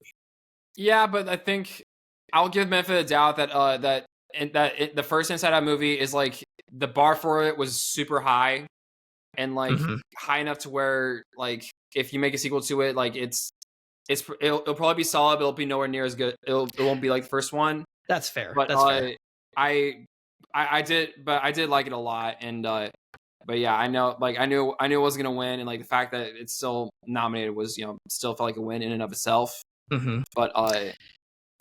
Yeah, but I think I'll give benefit of the doubt that the first Inside Out movie is like the bar for it was super high and like Mm-hmm. high enough to where like if you make a sequel to it, like it'll probably be solid, but it'll be nowhere near as good. It won't be like the first one. That's fair. But That's fair. I I did like it a lot, and but yeah, I know like I knew it wasn't gonna win, and like the fact that it's still nominated was still felt like a win in and of itself. Mm-hmm. But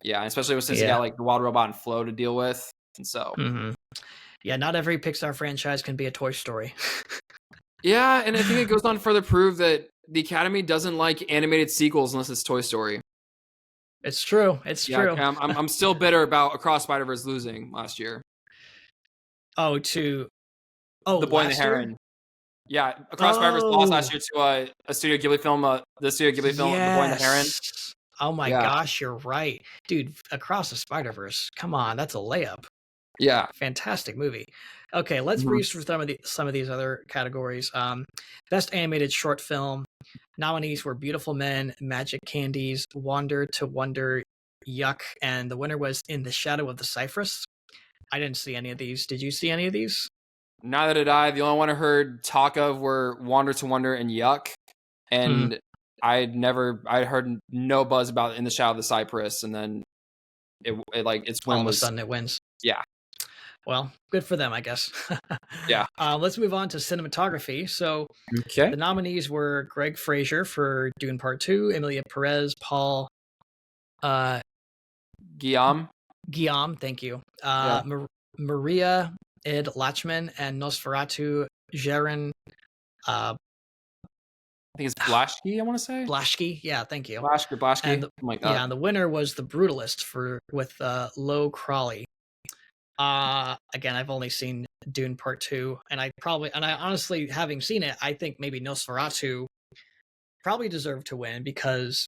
yeah, especially since you Yeah. got like the Wild Robot and Flow to deal with, and so Mm-hmm. Yeah. Not every Pixar franchise can be a Toy Story. yeah, and I think it goes on to further prove that the Academy doesn't like animated sequels unless it's Toy Story. It's true. It's Yeah, true. I'm still bitter about Across Spider-Verse losing last year. Oh, to The Boy and the last year. Heron. Yeah, Across Spider-Verse lost Oh, last year to a Studio Ghibli film, the Studio Ghibli film, The Boy and the Heron. yes. Oh my Yeah, gosh, you're right, dude. Across the Spider-Verse. Come on, that's a layup. yeah. Fantastic movie. Okay, let's Mhm. breeze through some of these other categories. Best animated short film nominees were Beautiful Men, Magic Candies, Wander to Wonder, Yuck, and the winner was In the Shadow of the Cypress. I didn't see any of these. Did you see any of these? Neither did I. The only one I heard talk of were Wander to Wonder and Yuck, Hmm. and I heard no buzz about In the Shadow of the Cypress, and then it like its All win of a was sudden, it wins. yeah, Well, good for them, I guess. yeah. Let's move on to cinematography. So Okay. the nominees were Greg Fraser for Dune Part 2, Emilia Perez, Paul uh, Guillaume. Guillaume, thank you, Yeah, Maria Ed Lachman, and Nosferatu Jaren uh, I think it's Blashki. I want to say Blaschke. Yeah, thank you. Blashki, And something like yeah, that. and the winner was The Brutalist with Lo Crawley. Again, I've only seen Dune Part 2, and I honestly, having seen it, I think maybe Nosferatu probably deserved to win because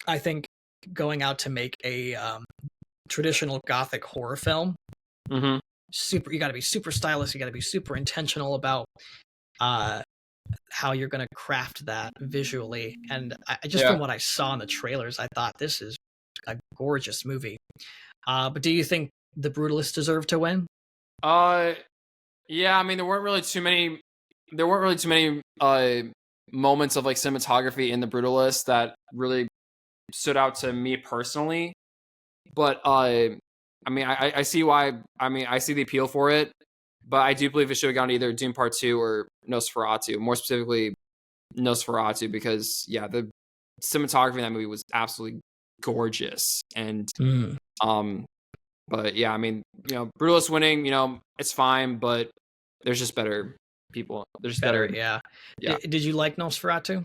I think going out to make a traditional gothic horror film, Mm-hmm. you got to be super stylish, you got to be super intentional about uh how you're going to craft that visually. And just Yeah. from what I saw in the trailers, I thought this is a gorgeous movie. But do you think The Brutalist deserved to win? Uh, yeah. I mean, there weren't really too many. There weren't really too many moments of like cinematography in the Brutalist that really stood out to me personally. But I mean, I see why. I mean, I see the appeal for it. But I do believe it should have gone to either Dune Part 2 or Nosferatu. More specifically, Nosferatu, because yeah, the cinematography in that movie was absolutely gorgeous. And Mm, but yeah, I mean, Brutalist winning, it's fine, but there's just better people. There's just better, better. yeah. Yeah. Did you like Nosferatu?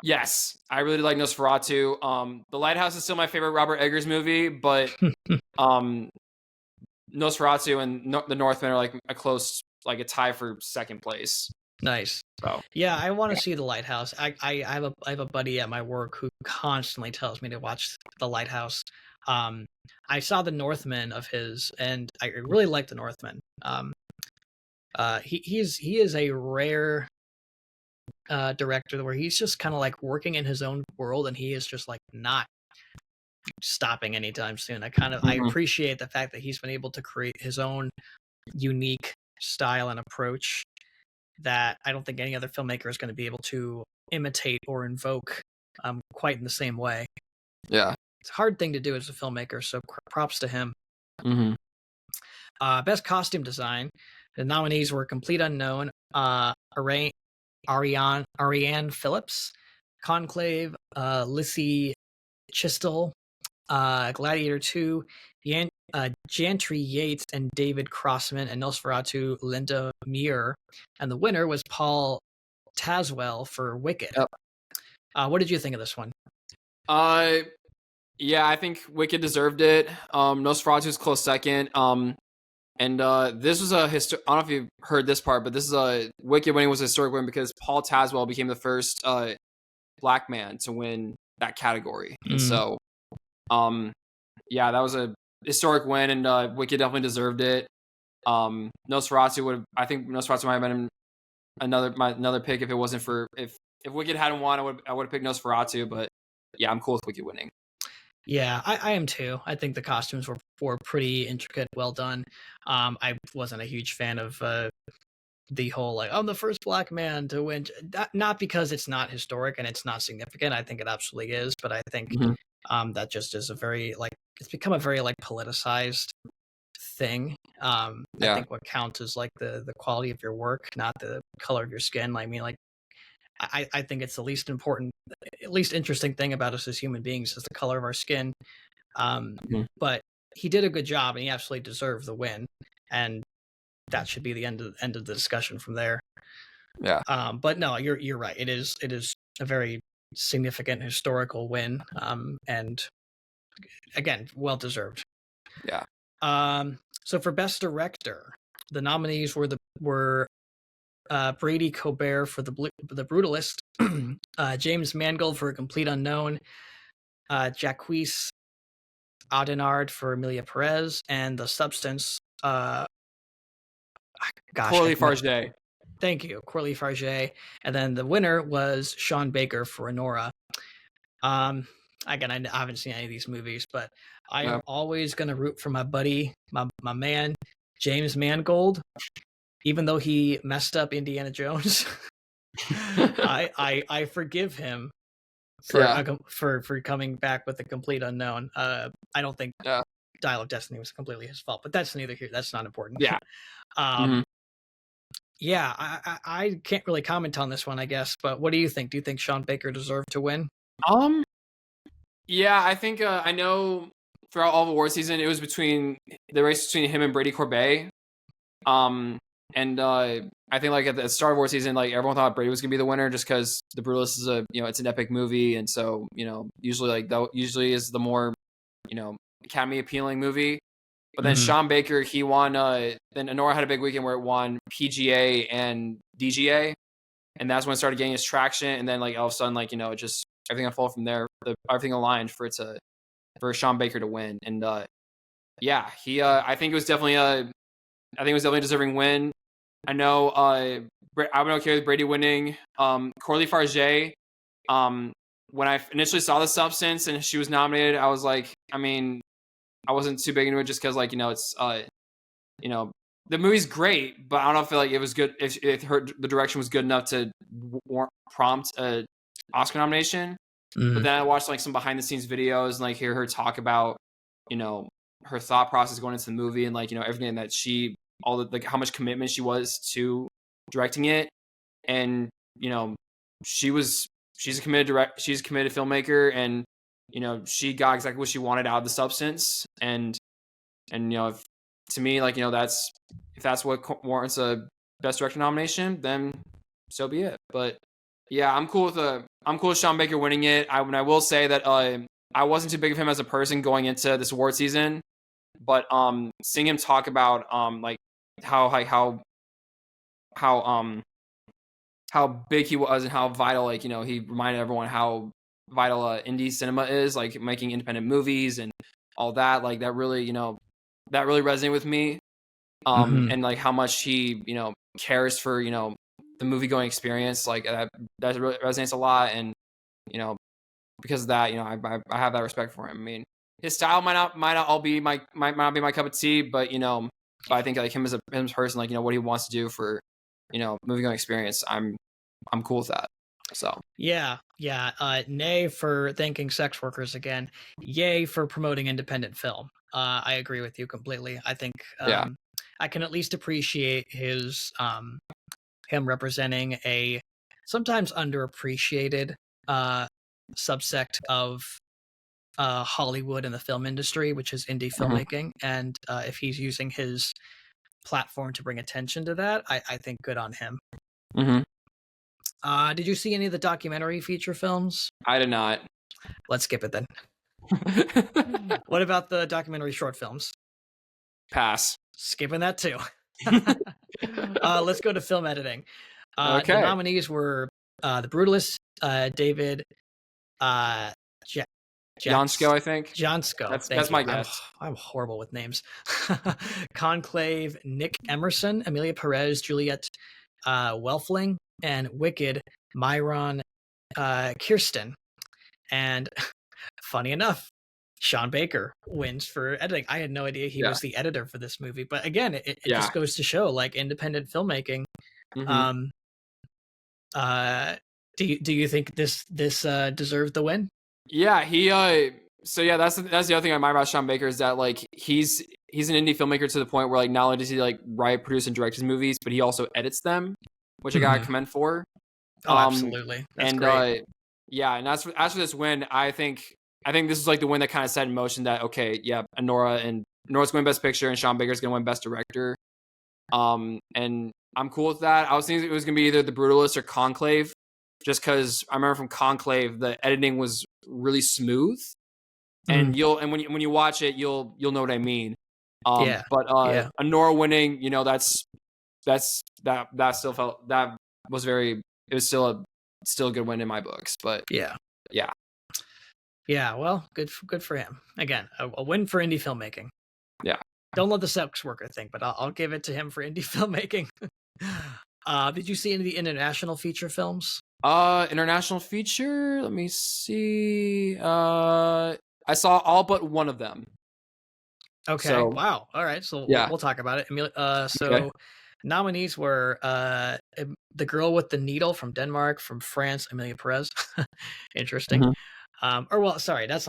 Yes, I really like Nosferatu. The Lighthouse is still my favorite Robert Eggers movie, but um, Nosferatu and The Northman are like a tie for second place. Nice. So Yeah, I want to see The Lighthouse. I have a buddy at my work who constantly tells me to watch The Lighthouse. I saw The Northman of his, and I really like The Northman. He is a rare director where he's just kind of like working in his own world, and he is just like not stopping anytime soon. I mhm. appreciate the fact that he's been able to create his own unique style and approach that I don't think any other filmmaker is going to be able to imitate or invoke quite in the same way. Yeah. It's a hard thing to do as a filmmaker, so props to him. Mm-hmm. Best costume design. The nominees were Complete Unknown, Ariane Phillips, Conclave, Lissy Chistel, Gladiator 2, Jantry Yates and David Crossman, and Nosferatu Linda Muir. And the winner was Paul Tazwell for Wicked. Yep. What did you think of this one? Yeah, I think Wicked deserved it. Nosferatu's close second. And this was I don't know if you've heard this part, but this is a Wicked winning was a historic win because Paul Tazwell became the first black man to win that category, and so Yeah, that was a historic win, and Wicked definitely deserved it. Nosferatu I think Nosferatu might have been another pick if it wasn't for if Wicked hadn't won, I would have picked Nosferatu, but yeah, I'm cool with Wicked winning. Yeah, I am too. I think the costumes were pretty intricate, well done. I wasn't a huge fan of the whole like I'm the first black man to win. Not because it's not historic and it's not significant. I think it absolutely is, but I think Mm-hmm. that just is a very like it's become a very like politicized thing. I Yeah. think what counts is like the quality of your work, not the color of your skin. I mean, like I think it's the least important, at least interesting thing about us as human beings is the color of our skin. Mm-hmm. But he did a good job, and he absolutely deserved the win. And that should be the end of the discussion from there. Yeah. But no, you're right. It is a very significant historical win, and again, well deserved. Yeah. So for best director, the nominees were Brady Colbert for the Brutalist, James Mangold for A Complete Unknown, Jacques Audenard for Emilia Perez, and The Substance. Gosh, Corley Farge. thank you, Corley Farge, and then the winner was Sean Baker for Honora. Again, I haven't seen any of these movies, but I am always going to root for my buddy, my man, James Mangold, even though he messed up Indiana Jones. I forgive him for coming back with A Complete Unknown. I don't think Dial of Destiny was completely his fault, but that's neither here. That's not important. Yeah. Yeah, I can't really comment on this one, I guess. But what do you think? Do you think Sean Baker deserved to win? Yeah, I think I know throughout all of award season it was between the race between him and Brady Corbet. And I think like at the start of award season, like everyone thought Brady was gonna be the winner just because The Brutalist is it's an epic movie, and so usually like that usually is the more Academy appealing movie. But then Sean Baker, he won. Then Honora had a big weekend where it won PGA and DGA, and that's when it started getting its traction. And then like all of a sudden, like it just everything unfolded from there. Everything aligned for Sean Baker to win. And yeah, he I think it was definitely a deserving win. I know I would okay with Brady winning. Corley Farge, when I initially saw The Substance and she was nominated, I was like, I mean, I wasn't too big into it just because like it's the movie's great, but I don't feel like it was good if the direction was good enough to prompt a Oscar nomination. But then I watched like some behind the scenes videos and like hear her talk about her thought process going into the movie and like everything that like how much commitment she was to directing it. And she's a committed filmmaker, and she got exactly what she wanted out of The Substance. And to me, like if that's what warrants a best director nomination, then so be it. But yeah, I'm cool with Sean Baker winning it. I will say that I wasn't too big of him as a person going into this award season, but seeing him talk about like how big he was and how vital he reminded everyone how vital indie cinema is, like making independent movies and all that, like that really resonated with me. And like how much he cares for the movie going experience, like that really resonates a lot. And because of that, I have that respect for him. I mean, his style might not all be might not be my cup of tea, but but I think like him as a person, like what he wants to do for movie going experience, I'm cool with that. So yeah. Nay for thanking sex workers again. Yay for promoting independent film. I agree with you completely. I think I can at least appreciate his him representing a sometimes underappreciated subsect of Hollywood and the film industry, which is indie filmmaking. And if he's using his platform to bring attention to that, I think good on him. Did you see any of the documentary feature films? I did not. Let's skip it then. What about the documentary short films? Pass. Skipping that too. Let's go to film editing. The nominees were The Brutalist, David Jansko, I think. Johnsko. Thank That's you. my guess. I'm horrible with names. Conclave, Nick Emerson, Amelia Perez, Juliet Welfling, and Wicked, Myron Kirsten. And funny enough, Sean Baker wins for editing. I had no idea he Yeah. was the editor for this movie, but again, it Yeah. just goes to show like independent filmmaking. Mhm. Do you think this deserved the win? Yeah, he so yeah, that's the other thing I admire about Sean Baker is that like he's an indie filmmaker to the point where like not only does he like write, produce, and direct his movies, but he also edits them, which I gotta commend for. Oh, absolutely. That's and great. Yeah, and as for this win, I think this is like the win that kind of set in motion that okay, yeah, Nora's going to win Best Picture and Sean Baker's going to win Best Director. And I'm cool with that. I was thinking it was going to be either The Brutalist or Conclave, just because I remember from Conclave the editing was really smooth, and when you watch it, you'll know what I mean. But Nora winning, you know, that still felt that was very. It was still a good win in my books, but yeah. Well, good for him. Again, a win for indie filmmaking. Yeah. Don't love the sex worker thing, but I'll give it to him for indie filmmaking. Did you see any of the international feature films? International feature. Let me see. I saw all but one of them. Okay. So, wow. All right. So we'll talk about it. Nominees were The Girl with the Needle from Denmark, from France, Amelia Perez. Interesting. Sorry, that's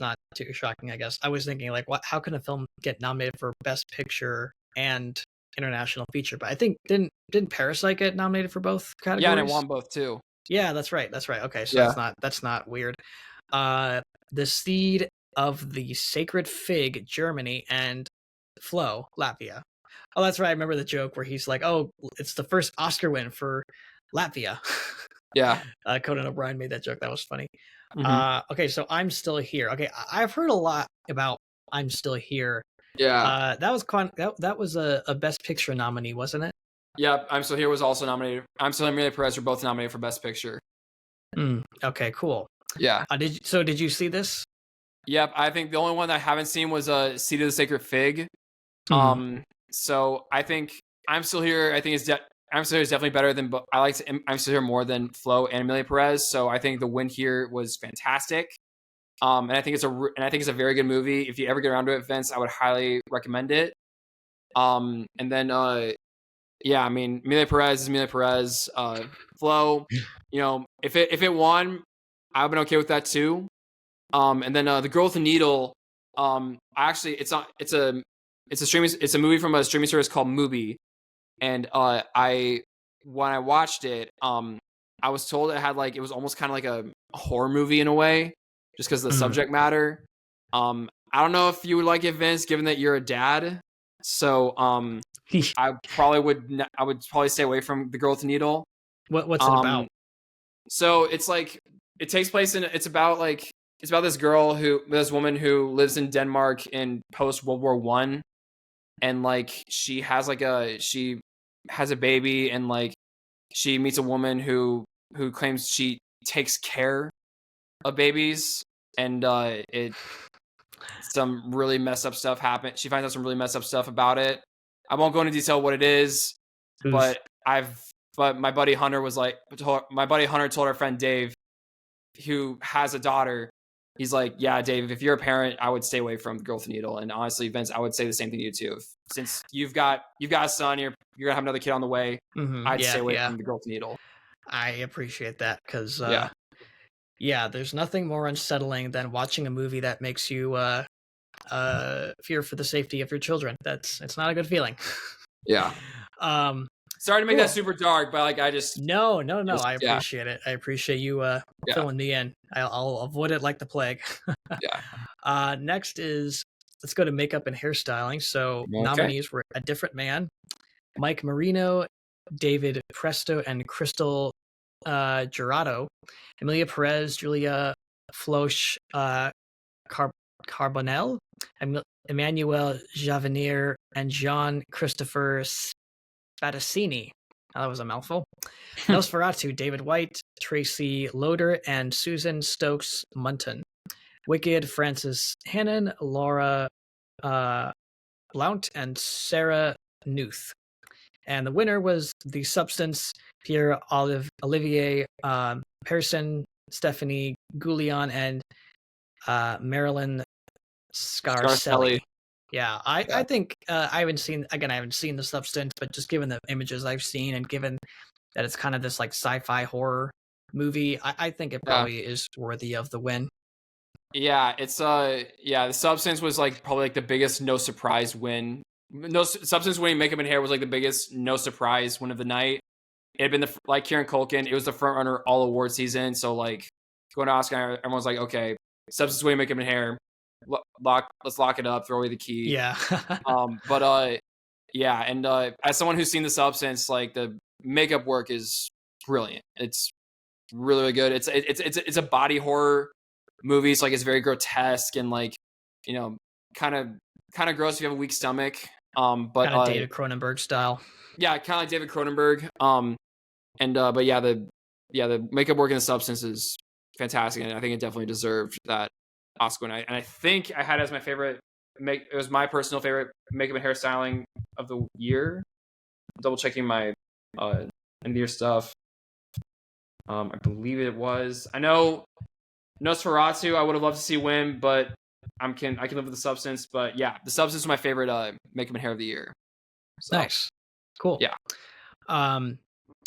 not too shocking, I guess. I was thinking like, how can a film get nominated for Best Picture and International Feature? But I think didn't Parasite get nominated for both categories? Yeah, and it won both too. Yeah, that's right. Okay, so that's not weird. The Seed of the Sacred Fig, Germany, and Flow, Latvia. Oh, that's right. I remember the joke where he's like, "Oh, it's the first Oscar win for Latvia." Yeah. Conan O'Brien made that joke. That was funny. Okay, so I'm Still Here. Okay, I've heard a lot about I'm Still Here. Yeah. That was a Best Picture nominee, wasn't it? Yeah, I'm Still Here was also nominated. I'm Still Here and Amelia Perez were both nominated for Best Picture. Okay, cool. Yeah. Did you see this? Yep, I think the only one that I haven't seen was Seed of the Sacred Fig. So I think I'm Still Here. I think I'm Still Here is definitely better than. I like I'm Still Here more than Flo and Amelia Perez. So I think the win here was fantastic. And I think it's a very good movie. If you ever get around to it, Vince, I would highly recommend it. And then yeah, I mean Amelia Perez is Amelia Perez. Flo, you know, if it won, I've been okay with that too. And then The Girl with the Needle. Actually, it's a movie from a streaming service called Mubi, and when I watched it, I was told it was almost kind of like a horror movie in a way, just because of the subject matter. I don't know if you would like it, Vince, given that you're a dad. So I would probably stay away from The Girl with the Needle. What's it about? So it's like it takes place it's about this woman who lives in Denmark in post World War I, and like she has a baby, and like she meets a woman who claims she takes care of babies, and some really messed up stuff happened. She finds out some really messed up stuff about it. I won't go into detail what it is, but my buddy Hunter told our friend Dave, who has a daughter. He's like, yeah, Dave, if you're a parent, I would stay away from The Girl with the Needle. And honestly, Vince, I would say the same thing to you too. Since you've got a son, you're gonna have another kid on the way. I'd stay away from The Girl with the Needle. I appreciate that because there's nothing more unsettling than watching a movie that makes you fear for the safety of your children. It's not a good feeling. Yeah. Sorry to make that super dark, but like I just no. I appreciate it. I appreciate you filling me in. I'll avoid it like the plague. Yeah. Next is let's go to makeup and hairstyling. So nominees were A Different Man, Mike Marino, David Presto, and Crystal Gerardo, Amelia Perez, Julia Floch Carbonell, Emmanuel Javenir, and Jean Christopher Spadaccini. That was a mouthful. Nosferatu, David White, Tracy Loader, and Susan Stokes Munton. Wicked, Frances Hannon, Laura uh, Blount, and Sarah Newth. And the winner was The Substance, Pierre Olivier Pearson, Stephanie Goulion, and Marilyn Scarcelli. Scarcelli. Yeah, I think I haven't seen The Substance, but just given the images I've seen and given that it's kind of this like sci-fi horror movie, I think it Yeah. probably is worthy of the win. Yeah, it's The Substance was like probably like the biggest no surprise win. No Substance winning Makeup and Hair was like the biggest no surprise win of the night. It had been like Kieran Culkin. It was the front runner all award season. So like going to Oscar, everyone's like, okay, Substance winning Makeup and Hair, let's lock it up, throw away the key. Yeah. Yeah, and as someone who's seen The Substance, like the makeup work is brilliant. It's really, really good. It's a body horror movie. So like it's very grotesque and like, you know, kind of gross if you have a weak stomach. But kind of David Cronenberg style. Yeah, kind of like David Cronenberg. But yeah, the makeup work in The Substance is fantastic, and I think it definitely deserved that Oscar night. And I think I had as my favorite it was my personal favorite makeup and hairstyling of the year. Double checking my end of year stuff. I believe it was. I know Nosferatu. I would have loved to see win, but I can live with The Substance. But yeah, The Substance was my favorite makeup and hair of the year. So, nice, cool. Yeah.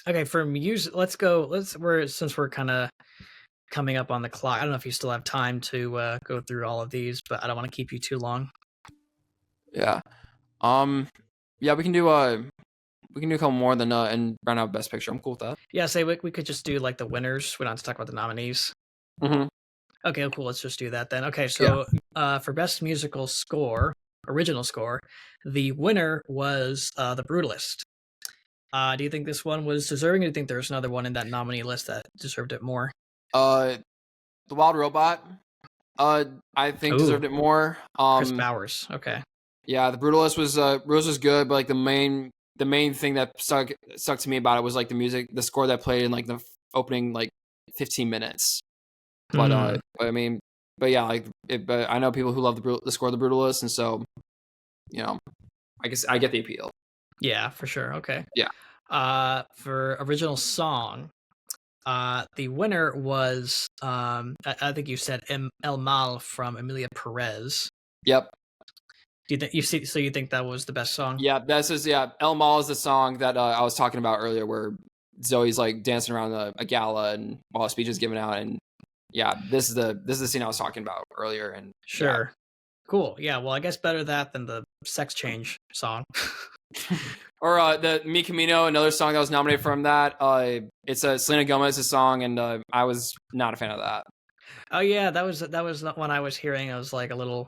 Okay, for music, since we're kind of coming up on the clock. I don't know if you still have time to go through all of these, but I don't want to keep you too long. Yeah. Yeah, we can do a couple more than and round out best picture. I'm cool with that. Yeah, say we could just do like the winners. We don't have to talk about the nominees. Mm-hmm. Okay, cool. Let's just do that then. Okay, so for best musical score, original score, the winner was The Brutalist. Do you think this one was deserving, or do you think there's another one in that nominee list that deserved it more? The Wild Robot, I think deserved it more. Chris Bowers. Okay. Yeah, The Brutalist was good, but like the main thing that stuck to me about it was like the music, the score that played in like the opening like 15 minutes. But but I know people who love the score of The Brutalist, and so I guess I get the appeal. Yeah, for sure. Okay. Yeah. For original song, the winner was I think you said El Mal from Emilia Perez. Yep. Do you think so you think that was the best song? Yeah, El Mal is the song that I was talking about earlier, where Zoe's like dancing around a gala and while a speech is given out, and yeah, this is the scene I was talking about earlier. And sure. Yeah. Cool. Yeah, well, I guess better that than the Sex Change song. Or the Mi Camino, another song that was nominated from that. It's a Selena Gomez's song, and I was not a fan of that. Oh yeah, that was the one I was hearing. I was like a little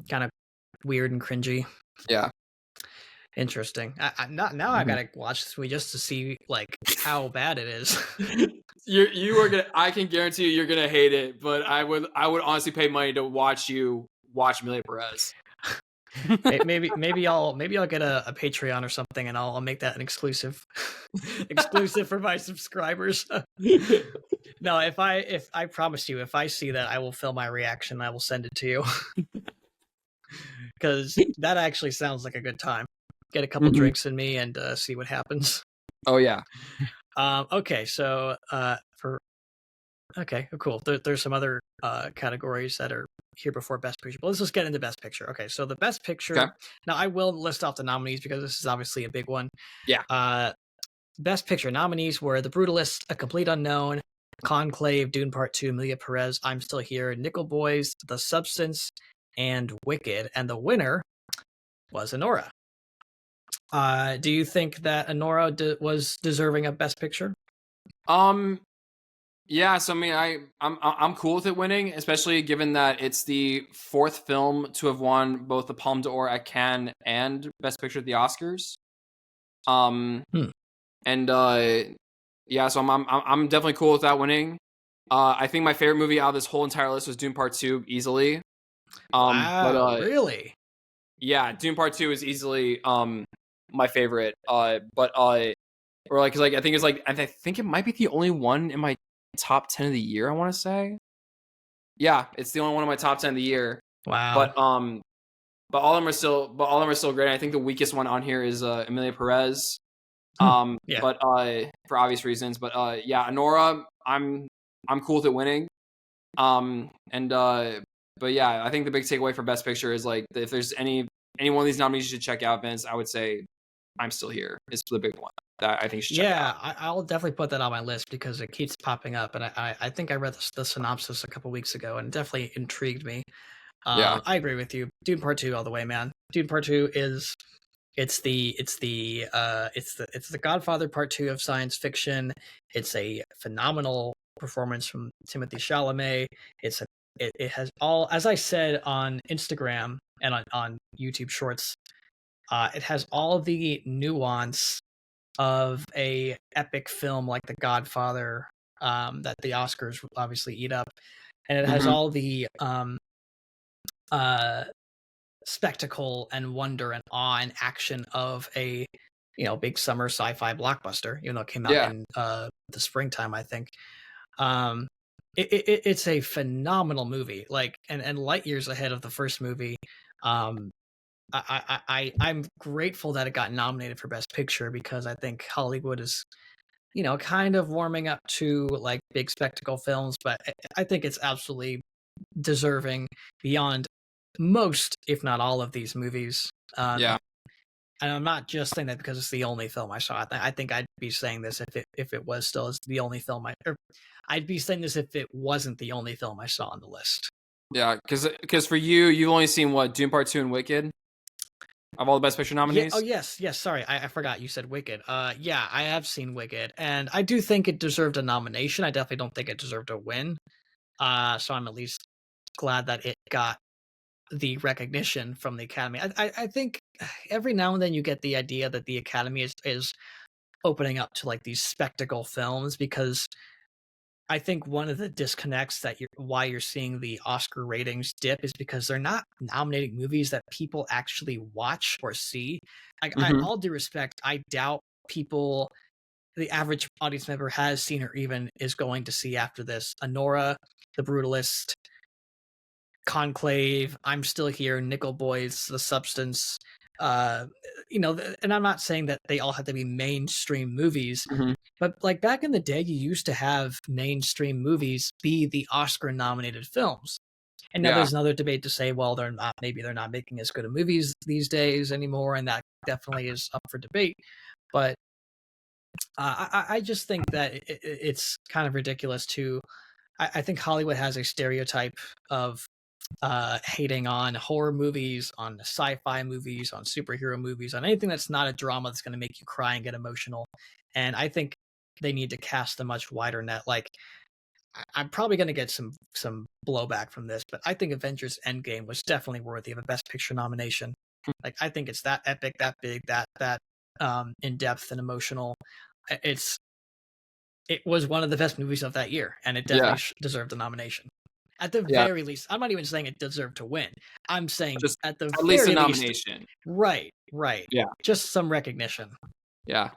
kind of weird and cringy. Yeah. Interesting. I gotta watch this movie just to see like how bad it is. You are gonna. I can guarantee you're gonna hate it, but I would honestly pay money to watch you watch Emilia Perez. maybe I'll get a Patreon or something, and I'll make that an exclusive for my subscribers. No, if I promise you, if I see that, I will film my reaction. I will send it to you because that actually sounds like a good time. Get a couple drinks in me and see what happens. Oh yeah. Okay, so cool. There's some other categories that are here before Best Picture, but let's just get into Best Picture. Okay, so the Best Picture. Okay. Now I will list off the nominees because this is obviously a big one. Yeah. Best Picture nominees were The Brutalist, A Complete Unknown, Conclave, Dune Part 2, Emilia Perez, I'm Still Here, Nickel Boys, The Substance, and Wicked. And the winner was Anora. Do you think that Anora was deserving of Best Picture? Yeah, so I mean, I'm cool with it winning, especially given that it's the fourth film to have won both the Palme d'Or at Cannes and Best Picture at the Oscars. Yeah, so I'm definitely cool with that winning. I think my favorite movie out of this whole entire list was Dune Part 2, easily. Wow, really? Yeah, Dune Part 2 is easily my favorite. I think it might be the only one in my top 10 of the year, I want to say. Yeah, it's the only one of my top 10 of the year. Wow. But all of them are still great. I think the weakest one on here is Emilia Perez. Yeah. But for obvious reasons. But yeah, Anora, I'm cool with it winning. And but yeah, I think the big takeaway for Best Picture is like if there's any one of these nominees you should check out, Vince, I would say I'm Still Here is the big one that I think you should check out. I'll definitely put that on my list because it keeps popping up, and I think I read the synopsis a couple weeks ago, and it definitely intrigued me. Yeah. I agree with you. Dune Part Two all the way, man. Dune Part Two is it's the Godfather Part Two of science fiction. It's a phenomenal performance from Timothy Chalamet. It has all, as I said on Instagram and on YouTube Shorts. It has all the nuance of a epic film like The Godfather, that the Oscars obviously eat up, and it has Mhm. all the uh, spectacle and wonder and awe and action of a big summer sci-fi blockbuster. Even though it came out Yeah. in the springtime, I think. Um, it's a phenomenal movie, like and light years ahead of the first movie. Um, I'm grateful that it got nominated for Best Picture because I think Hollywood is, kind of warming up to like big spectacle films, but I think it's absolutely deserving beyond most, if not all, of these movies. Yeah. And I'm not just saying that because it's the only film I saw. I think I'd be saying this if it was still the only film I'd be saying this if it wasn't the only film I saw on the list. Yeah, because for you've only seen what, Dune Part 2 and Wicked of all the Best Picture Yeah. nominees. Oh, yes. Yes. Sorry, I forgot you said Wicked. Yeah, I have seen Wicked, and I do think it deserved a nomination. I definitely don't think it deserved a win. So I'm at least glad that it got the recognition from the Academy. I think every now and then you get the idea that the Academy is opening up to like these spectacle films because I think one of the disconnects that why you're seeing the Oscar ratings dip is because they're not nominating movies that people actually watch or see. Hmm. All due respect, I doubt people, the average audience member, has seen or even is going to see after this Anora, The Brutalist, Conclave, I'm Still Here, Nickel Boys, The Substance. And I'm not saying that they all have to be mainstream movies, Hmm. but like back in the day, you used to have mainstream movies be the Oscar nominated films. And now Yeah. there's another debate to say, well, maybe they're not making as good of movies these days anymore, and that definitely is up for debate. But I just think that it's kind of ridiculous to. I think Hollywood has a stereotype of hating on horror movies, on sci-fi movies, on superhero movies, on anything that's not a drama that's going to make you cry and get emotional. And I think they need to cast a much wider net. Like I'm probably going to get some blowback from this, but I think Avengers Endgame was definitely worthy of a Best Picture nomination. Like I think it's that epic, that big, that in depth and emotional. It was one of the best movies of that year, and it Yeah. definitely deserved a nomination. At the Yeah. very least, I'm not even saying it deserved to win. I'm saying Just at the at least a very least, nomination. right, Yeah. just some recognition. Yeah.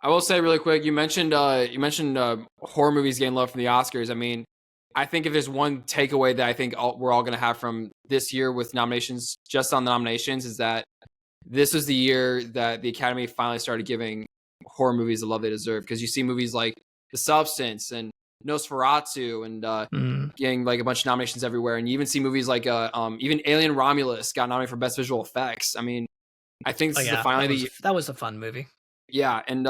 I will say really quick, you mentioned horror movies getting love from the Oscars. I mean, I think if there's one takeaway that I think we're all going to have from this year with nominations, just on the nominations, is that this was the year that the Academy finally started giving horror movies the love they deserve. Because you see movies like The Substance and Nosferatu and getting like a bunch of nominations everywhere, and you even see movies like even Alien Romulus got nominated for Best Visual Effects. I mean, I think this is the finally that was a fun movie. Yeah, and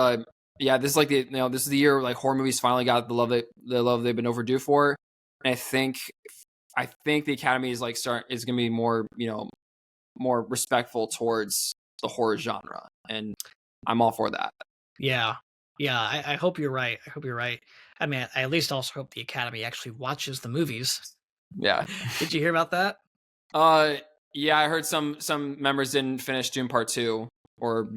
yeah, this is like this is the year like horror movies finally got the love they've been overdue for. And I think the Academy is is gonna be more more respectful towards the horror genre, and I'm all for that. Yeah, I hope you're right. I hope you're right. I mean, I at least also hope the Academy actually watches the movies. Yeah. Did you hear about that? Yeah, I heard some members didn't finish Dune Part 2 or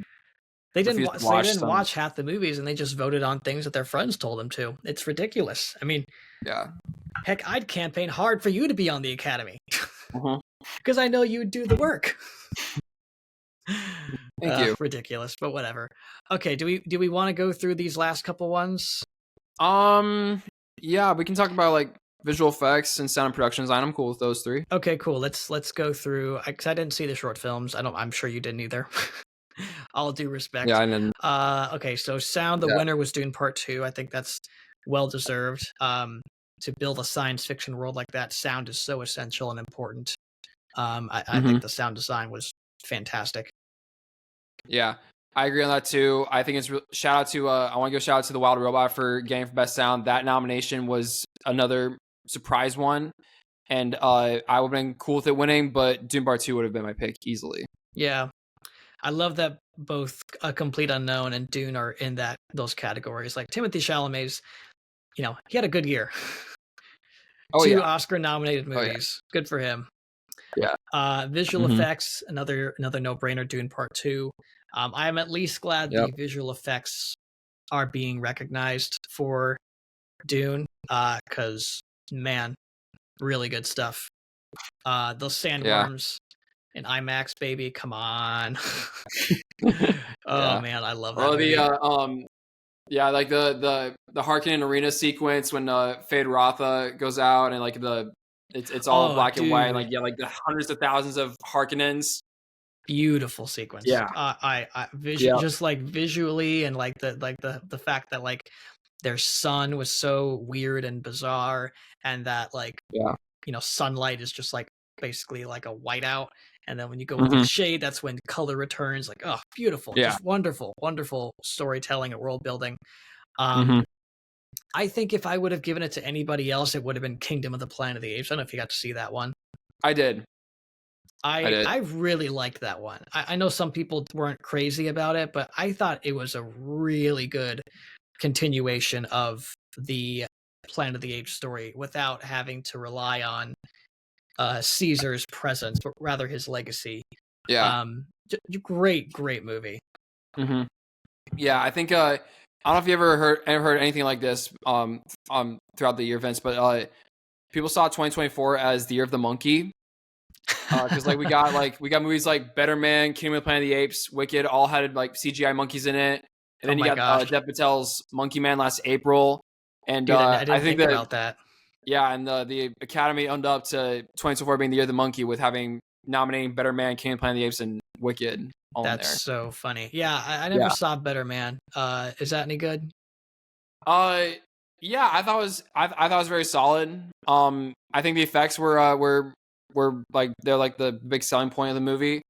They didn't. refused to They watch didn't some. watch half the movies, and they just voted on things that their friends told them to. It's ridiculous. I mean, Yeah. heck, I'd campaign hard for you to be on the Academy Mhm. because I know you'd do the work. Thank you. Ridiculous, but whatever. Okay, do we want to go through these last couple ones? Yeah, we can talk about like visual effects and sound and production design. I'm cool with those three. Okay, cool. Let's go through because I didn't see the short films. I'm sure you didn't either. All due respect. Yeah, and then Okay, so sound. The yeah. winner was Dune Part 2. I think that's well deserved. To build a science fiction world like that, sound is so essential and important. I think the sound design was fantastic. Yeah, I agree on that too. I think it's shout out to I want to give a shout out to the Wild Robot for getting for best sound. That nomination was another surprise one, and I would have been cool with it winning, but Dune Part 2 would have been my pick easily. Yeah, I love that both A Complete Unknown and Dune are in those categories. Like Timothée Chalamet's, he had a good year. Oh, 2 Oscar-nominated movies. Oh, yeah. Good for him. Yeah. Visual effects, another no-brainer. Dune Part 2. I am at least glad the visual effects are being recognized for Dune, because man, really good stuff. Those sandworms in IMAX, baby, come on. Man, I love that movie. Like the Harkonnen arena sequence when Fade Rotha goes out and like it's all black and white, like the hundreds of thousands of Harkonnens. Beautiful sequence. Yeah. Just like visually, and like the fact that like their sun was so weird and bizarre, and that sunlight is just like basically like a whiteout, and then when you go into the shade, that's when color returns. Like, oh, beautiful. Just wonderful storytelling and world building. I think if I would have given it to anybody else, it would have been Kingdom of the Planet of the Apes. I don't know if you got to see that one. I did. I really liked that one. I know some people weren't crazy about it, but I thought it was a really good continuation of the Planet of the Apes story without having to rely on Caesar's presence, but rather his legacy. Yeah. Great movie. Yeah, I think I don't know if you ever heard anything like this throughout the year, Vince, but people saw 2024 as the year of the monkey. Because we got movies like Better Man, Kingdom of the Planet of the Apes, Wicked, all had like CGI monkeys in it, and then you got Dev Patel's Monkey Man last April, and dude, I didn't think about that. Yeah, and the Academy owned up to 2024 being the year of the monkey with having nominating Better Man, Kingdom of the Planet of the Apes, and Wicked all in there. That's so funny. Yeah, I never saw Better Man. Is that any good? Yeah, I thought it was very solid. I think the effects were like they're like the big selling point of the movie.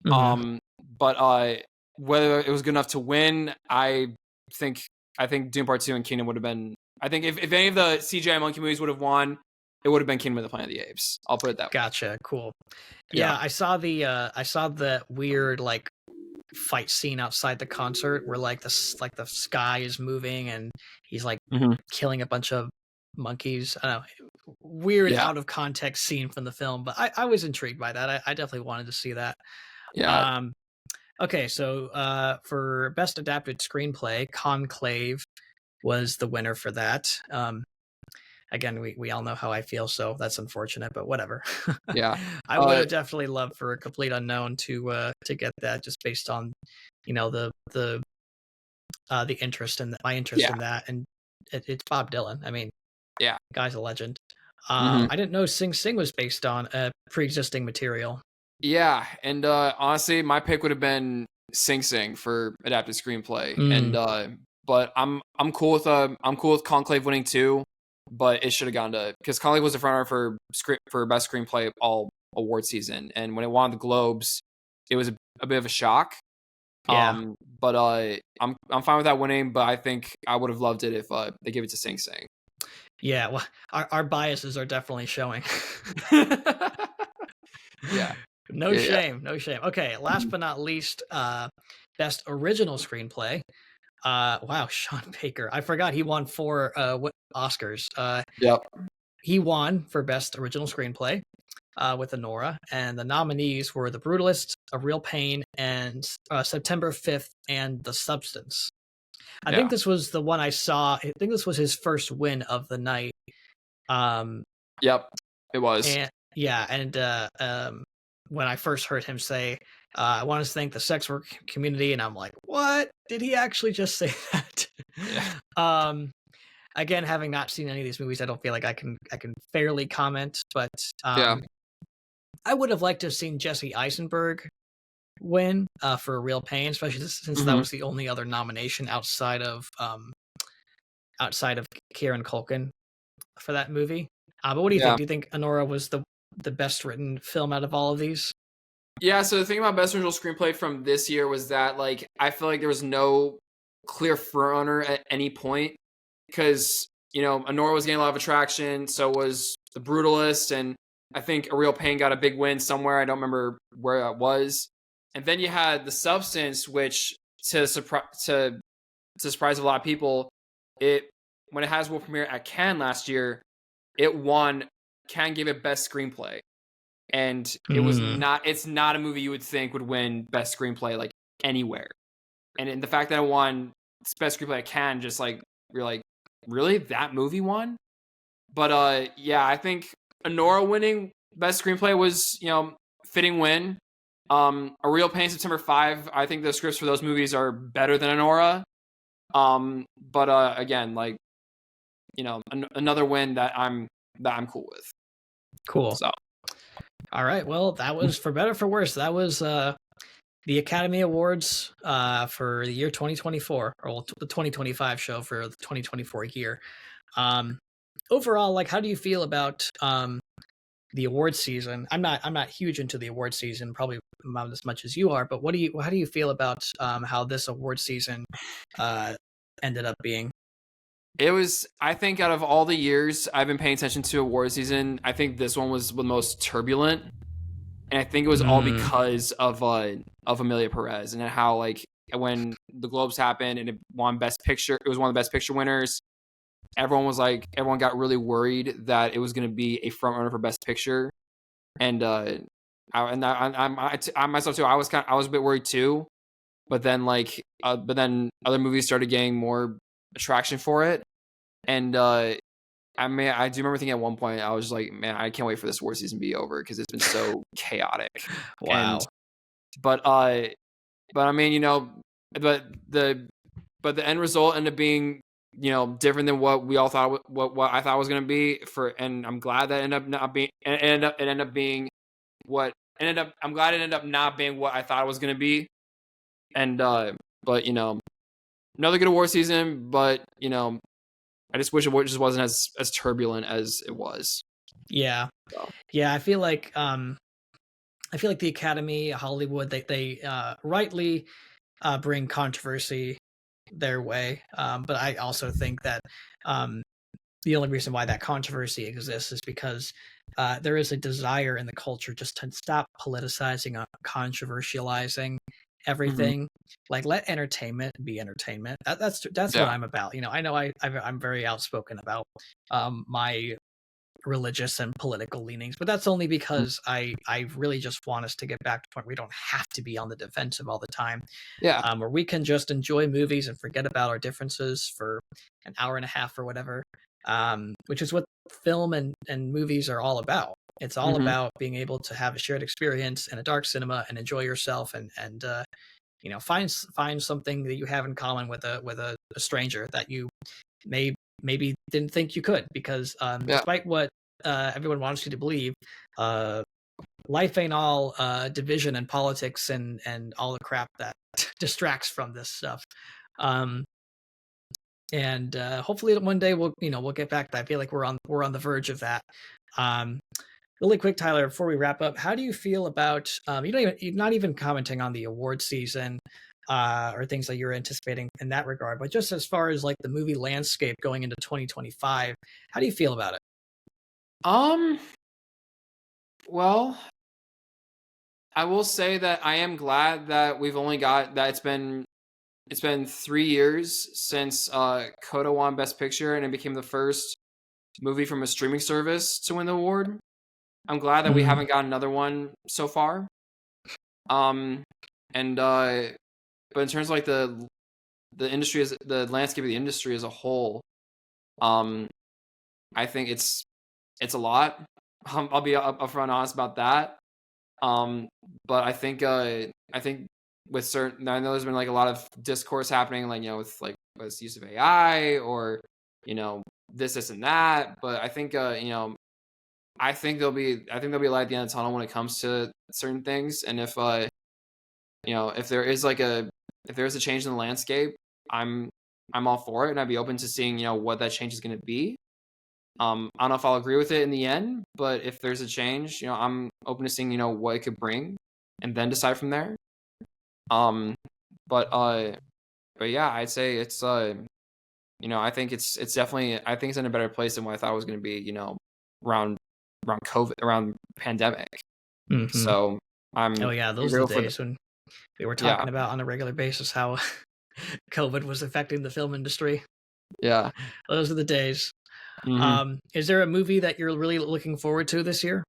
But whether it was good enough to win, I think Dune Part 2 and Kingdom would have been. I think if any of the CGI monkey movies would have won, it would have been Kingdom of the Planet of the Apes. I'll put it that way. Gotcha. Cool. Yeah, I saw the weird like fight scene outside the concert where like the sky is moving and he's like killing a bunch of monkeys. I don't know, weird out of context scene from the film, but I was intrigued by that. I definitely wanted to see that. Yeah. Okay, so for best adapted screenplay, Conclave was the winner for that. Again, we all know how I feel, so that's unfortunate, but whatever. Yeah. I would have definitely loved for A Complete Unknown to get that, just based on the interest and my interest in that, and it's Bob Dylan. I mean, yeah, the guy's a legend. I didn't know Sing Sing was based on a pre-existing material. Yeah, and honestly, my pick would have been Sing Sing for adapted screenplay, and but I'm cool with Conclave winning too, but it should have gone to, because Conclave was the frontrunner for best screenplay all award season, and when it won the Globes, it was a bit of a shock. Yeah. But I'm fine with that winning, but I think I would have loved it if they gave it to Sing Sing. Yeah, well, our biases are definitely showing. Yeah. No shame. Okay, last but not least, best original screenplay. Wow, Sean Baker. I forgot he won 4 Oscars. Yep. He won for best original screenplay with Anora, and the nominees were The Brutalist, A Real Pain, and September 5th, and The Substance. I think this was the one I saw. I think this was his first win of the night. Yep, it was. And when I first heard him say, I want to thank the sex work community, and I'm like, what? Did he actually just say that? Yeah. again, having not seen any of these movies, I don't feel like I can fairly comment. But Yeah. I would have liked to have seen Jesse Eisenberg win for Real Pain, especially since that Hmm. was the only other nomination outside of Kieran Culkin for that movie. But what do you think? Yeah. Do you think Anora was the best written film out of all of these? Yeah, so the thing about best original screenplay from this year was that like I feel like there was no clear frontrunner at any point because Anora was getting a lot of attraction, so was The Brutalist, and I think A Real Pain got a big win somewhere. I don't remember where that was. And then you had The Substance, which to surprise a lot of people, it when it has world premiere at Cannes last year, it won. Cannes gave it best screenplay, and it's not a movie you would think would win best screenplay like anywhere. And in the fact that it won best screenplay at Cannes, just like you're like, really, that movie won? But yeah, I think Anora winning best screenplay was fitting win. A Real Pain, September 5, I think the scripts for those movies are better than Anora. But again, like another win that I'm cool with. Cool. So All right. Well, that was for better or for worse. That was the Academy Awards for the year 2024, or the 2025 show for the 2024 year. Overall, like, how do you feel about the award season? I'm not huge into the award season, probably not as much as you are. But how do you feel about how this award season ended up being? it was, I think, out of all the years I've been paying attention to award season, I think this one was the most turbulent, and I think it was all because of Amelia Perez and how like when the Globes happened and it won Best Picture, it was one of the Best Picture winners. Everyone got really worried that it was going to be a front runner for Best Picture, and I myself too. I was a bit worried too, but then other movies started getting more attraction for it, and I mean, I do remember thinking at one point I was just like, man, I can't wait for this war season to be over because it's been so chaotic. Wow. But I mean, but the end result ended up being different than what we all thought, what I thought was going to be and I'm glad that it ended up not being it ended up being what ended up. I'm glad it ended up not being what I thought it was going to be. And but another good award season, but I just wish it just wasn't as turbulent as it was. Yeah. So. Yeah, I feel like the Academy, Hollywood, they rightly bring controversy their way. But I also think that the only reason why that controversy exists is because there is a desire in the culture just to stop politicizing, controversializing everything. Like, let entertainment be entertainment. That's what I'm about. I know I'm very outspoken about my religious and political leanings, but that's only because I really just want us to get back to the point where we don't have to be on the defensive all the time. Yeah. Where we can just enjoy movies and forget about our differences for an hour and a half or whatever. Which is what film and movies are all about. It's all about being able to have a shared experience in a dark cinema and enjoy yourself and find something that you have in common with a stranger that you maybe didn't think you could, because despite what everyone wants you to believe, life ain't all division and politics and all the crap that distracts from this stuff. And hopefully one day we'll get back to that. I feel like we're on the verge of that. Really quick, Tyler, before we wrap up, how do you feel about you're not even commenting on the award season or things that you're anticipating in that regard, but just as far as like the movie landscape going into 2025, how do you feel about it? Well, I will say that I am glad that we've only got that it's been 3 years since Coda won Best Picture and it became the first movie from a streaming service to win the award. I'm glad that we haven't got another one so far. And but in terms of like the industry, as the landscape of the industry as a whole, I think it's a lot. I'll be upfront honest about that. But I think with certain, I know there's been like a lot of discourse happening, like with like with use of AI or this and that. But I think I think there'll be light at the end of the tunnel when it comes to certain things. And if if there is a change in the landscape, I'm all for it, and I'd be open to seeing what that change is going to be. I don't know if I'll agree with it in the end, but if there's a change, I'm open to seeing what it could bring, and then decide from there. But yeah, I'd say it's I think it's definitely, I think it's in a better place than what I thought it was going to be. Around COVID, around pandemic. Mm-hmm. So I'm those are the days when we were talking about on a regular basis how COVID was affecting the film industry. Yeah, those are the days. Mm-hmm. Is there a movie that you're really looking forward to this year?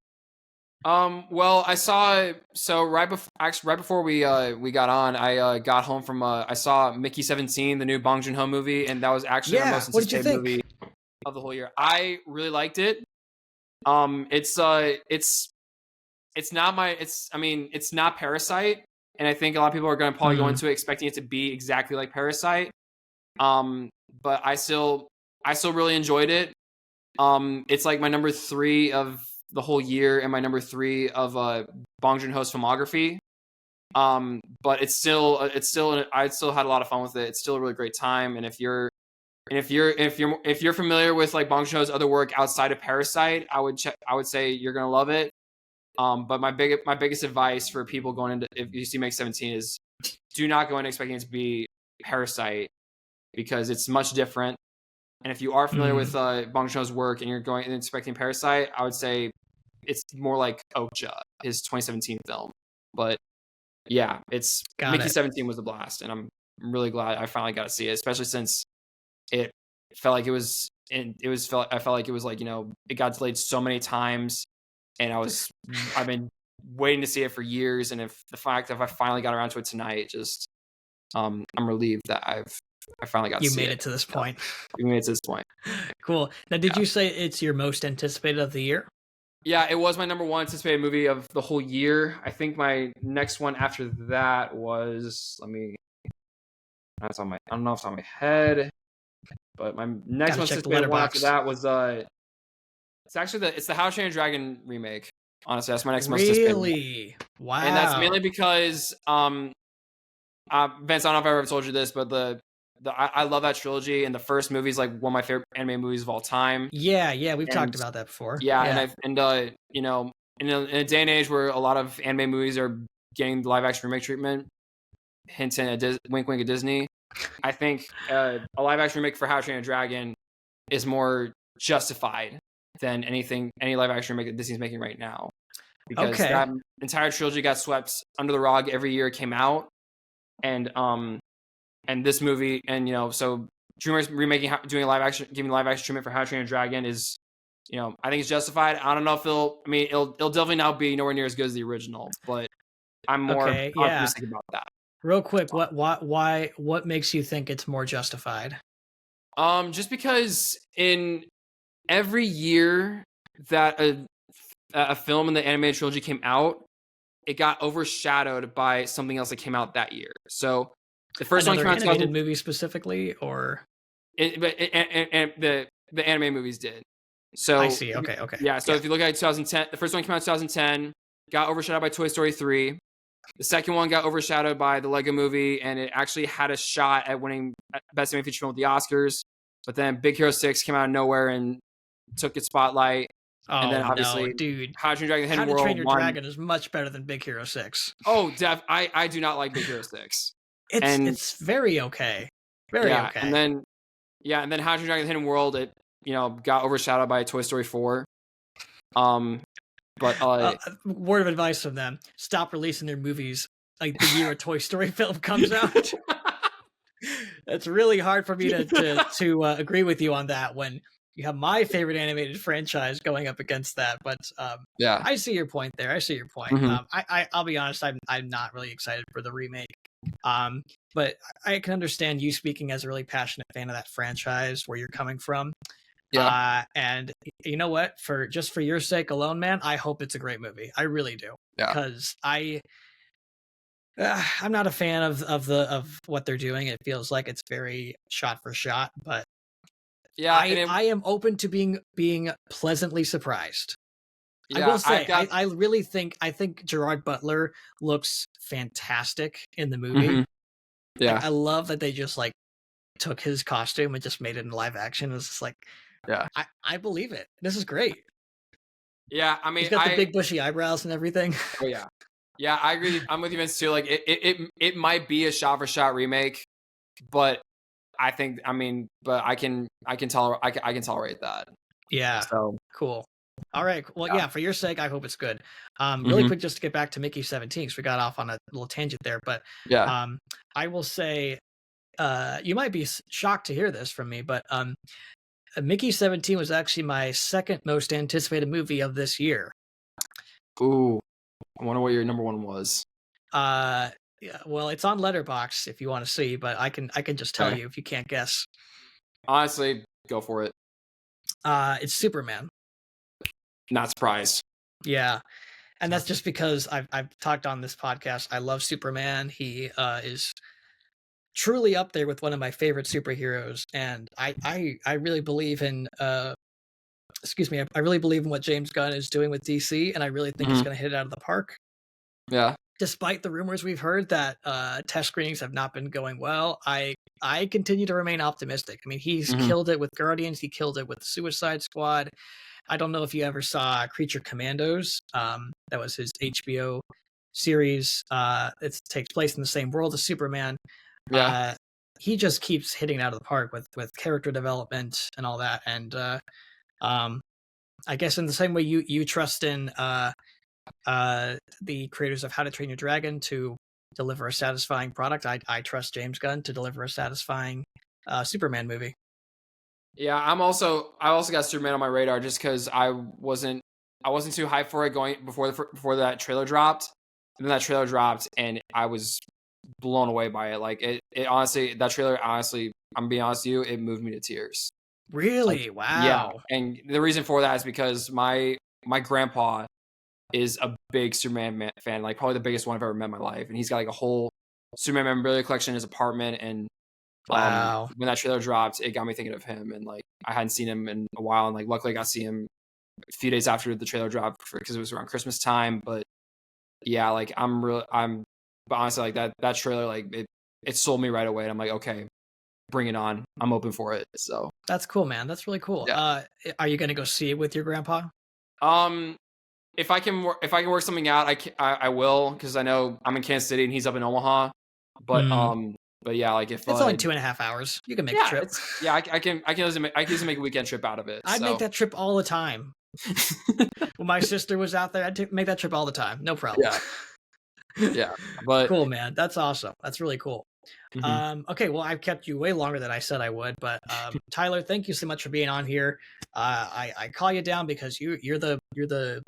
Well, I saw, so right before we got on, I got home from I saw Mickey 17, the new Bong Joon-ho movie, and that was actually my most anticipated movie of the whole year. I really liked it. It's not Parasite, and I think a lot of people are going to probably go into it expecting it to be exactly like Parasite. But I still really enjoyed it. It's like my number 3 of the whole year and my number 3 of Bong Joon-ho's filmography. But I still had a lot of fun with it. It's still a really great time. And if you're familiar with like Bong Joon-ho's other work outside of Parasite, I would say you're gonna love it. But my biggest advice for people going into, if you see Make 17, is do not go in expecting it to be Parasite, because it's much different. And if you are familiar with Bong Joon-ho's work and you're going and expecting Parasite, I would say it's more like Okja, his 2017 film. But yeah, Mickey 17 was a blast, and I'm really glad I finally got to see it, especially since it felt like I felt like it was like, it got delayed so many times, and I've been waiting to see it for years. And if I finally got around to it tonight, just I'm relieved that I finally got to see it. You made it to this point. You made it to this point. Cool. Now, did you say it's your most anticipated of the year? Yeah, it was my number 1 anticipated movie of the whole year. I think my next one after that was, I don't know if it's on my head, but my next most anticipated one after that was it's the How to Train Your Dragon remake. Honestly, that's my next most anticipated one. Really? Wow. And that's mainly because Vince, I don't know if I ever told you this, but I love that trilogy, and the first movie is like one of my favorite anime movies of all time. Yeah, we've talked about that before. Yeah. And in a day and age where a lot of anime movies are getting the live action remake treatment, hint wink wink at Disney, I think a live action remake for How to Train Your Dragon is more justified than any live action remake that Disney's making right now, because that entire trilogy got swept under the rug every year it came out. And this movie, and so DreamWorks giving live action treatment for How to Train Your Dragon is, I think it's justified. I don't know if it'll definitely not be nowhere near as good as the original, but I'm more optimistic about that. Real quick, what makes you think it's more justified? Just because in every year that a film in the animated trilogy came out, it got overshadowed by something else that came out that year. So the first one came out, animated movie specifically, or the anime movies did. So I see. Okay. Yeah. So if you look at 2010, the first one came out in 2010, got overshadowed by Toy Story 3. The second one got overshadowed by the Lego Movie, and it actually had a shot at winning Best Animated Feature Film at the Oscars. But then Big Hero 6 came out of nowhere and took its spotlight. And then obviously, dude, How to Train Your Dragon: The Hidden World. How to Train Your Dragon is much better than Big Hero 6. Oh, I do not like Big Hero 6. It's very okay. Very okay. And then How to Train Your Dragon: The Hidden World, it got overshadowed by Toy Story 4. But word of advice from them: stop releasing their movies like the year a Toy Story film comes out. It's really hard for me to agree with you on that when you have my favorite animated franchise going up against that. But I see your point there. Mm-hmm. I'll be honest, I'm not really excited for the remake. But I can understand you speaking as a really passionate fan of that franchise, where you're coming from. Yeah. And you know what? For your sake alone, man, I hope it's a great movie. I really do. Yeah. Because I'm not a fan of what they're doing. It feels like it's very shot for shot, but Yeah, I am open to being pleasantly surprised. yeah, I will say, got. I really think Gerard Butler looks fantastic in the movie. Mhm, yeah, I love that they just like took his costume and just made it in live action. It's just like yeah, I believe it. This is great. yeah. I He's mean, got the big bushy eyebrows and everything. oh yeah, yeah. I agree. I'm with you, Vince, too. Like it might be a shot for shot remake, but but I can tolerate I can tolerate that. Yeah, So cool. All right. Well, yeah. yeah, for your sake, I hope it's good. Really Hmm. quick, just to get back to Mickey 17, because we got off on a little tangent there. But Yeah. I will say, you might be shocked to hear this from me, but Mickey 17 was actually my second most anticipated movie of this year. Ooh, I wonder what your number one was. Yeah, well, it's on Letterboxd if you want to see, but I can just tell Okay. you if you can't guess. Honestly, go for it. It's Superman. Not surprised. Yeah. And that's just because I've talked on this podcast. I love Superman. He is truly up there with one of my favorite superheroes, and I really believe in excuse me, I really believe in what James Gunn is doing with DC, and I really think he's Hmm. going to hit it out of the park. Yeah. Despite the rumors we've heard that test screenings have not been going well, I continue to remain optimistic. I mean, he's Hmm. killed it with Guardians. He killed it with the Suicide Squad. I don't know if you ever saw Creature Commandos. That was his HBO series. It takes place in the same world as Superman. Yeah. He just keeps hitting it out of the park with character development and all that. And I guess in the same way you trust in the creators of How to Train Your Dragon to deliver a satisfying product, I trust James Gunn to deliver a satisfying Superman movie. Yeah. I also got Superman on my radar just because I wasn't too hyped for it going before that trailer dropped. And then that trailer dropped, and I was blown away by it. Like it honestly, that trailer, honestly, I'm being honest with you, it moved me to tears. Like, Really? yeah. Wow. And the reason for that is because my grandpa is a big Superman fan, like probably the biggest one I've ever met in my life. And he's got like a whole Superman memorabilia collection in his apartment. And Wow. when that trailer dropped, it got me thinking of him. And like I hadn't seen him in a while, and like luckily I got to see him a few days after the trailer dropped because it was around Christmas time. But yeah, like but honestly, like that trailer, like it sold me right away. And I'm like, okay, bring it on. I'm open for it. So That's cool, man. That's really cool. yeah. Are you gonna go see it with your grandpa? Um, if I can work something out, I will, because I know I'm in Kansas City and he's up in Omaha. But Mm. but yeah, like if It's only 2.5 hours. You can make the yeah, trip. I can easily make a weekend trip out of it. I'd So. make that trip all the time. When my sister was out there, make that trip all the time. No problem. Yeah. Yeah, but Cool, man. That's awesome. That's really cool. mhm. Okay, well, I've kept you way longer than I said I would, but Tyler, thank you so much for being on here. I call you down because you're the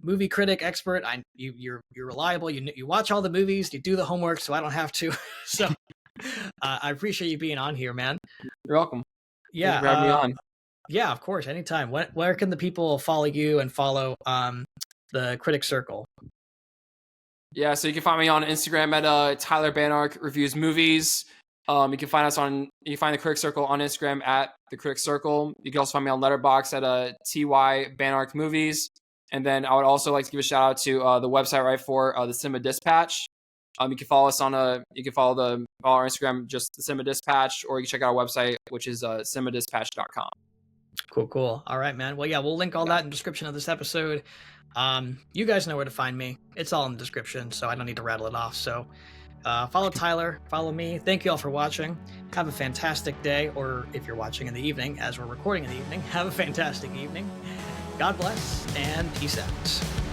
movie critic expert. You're reliable. You watch all the movies. You do the homework, so I don't have to. So I appreciate you being on here, man. You're welcome. Thank you Yeah, for having me on. yeah, of course, anytime. Where can the people follow you and follow the Critic Circle? Yeah, so you can find me on Instagram at Tyler Banark Reviews Movies. You can find the Critic Circle on Instagram at the Critic Circle. You can also find me on Letterboxd at TY Banark Movies. And then I would also like to give a shout out to the website right for the Cinema Dispatch. You can follow us on follow our Instagram, just the Cinema Dispatch, or you can check out our website, which is cinemadispatch.com. Cool. All right, man. Well, yeah, we'll link all that in the description of this episode. You guys know where to find me. It's all in the description, so I don't need to rattle it off. So follow Tyler, follow me. Thank you all for watching. Have a fantastic day, or if you're watching in the evening, as we're recording in the evening, have a fantastic evening. God bless, and peace out.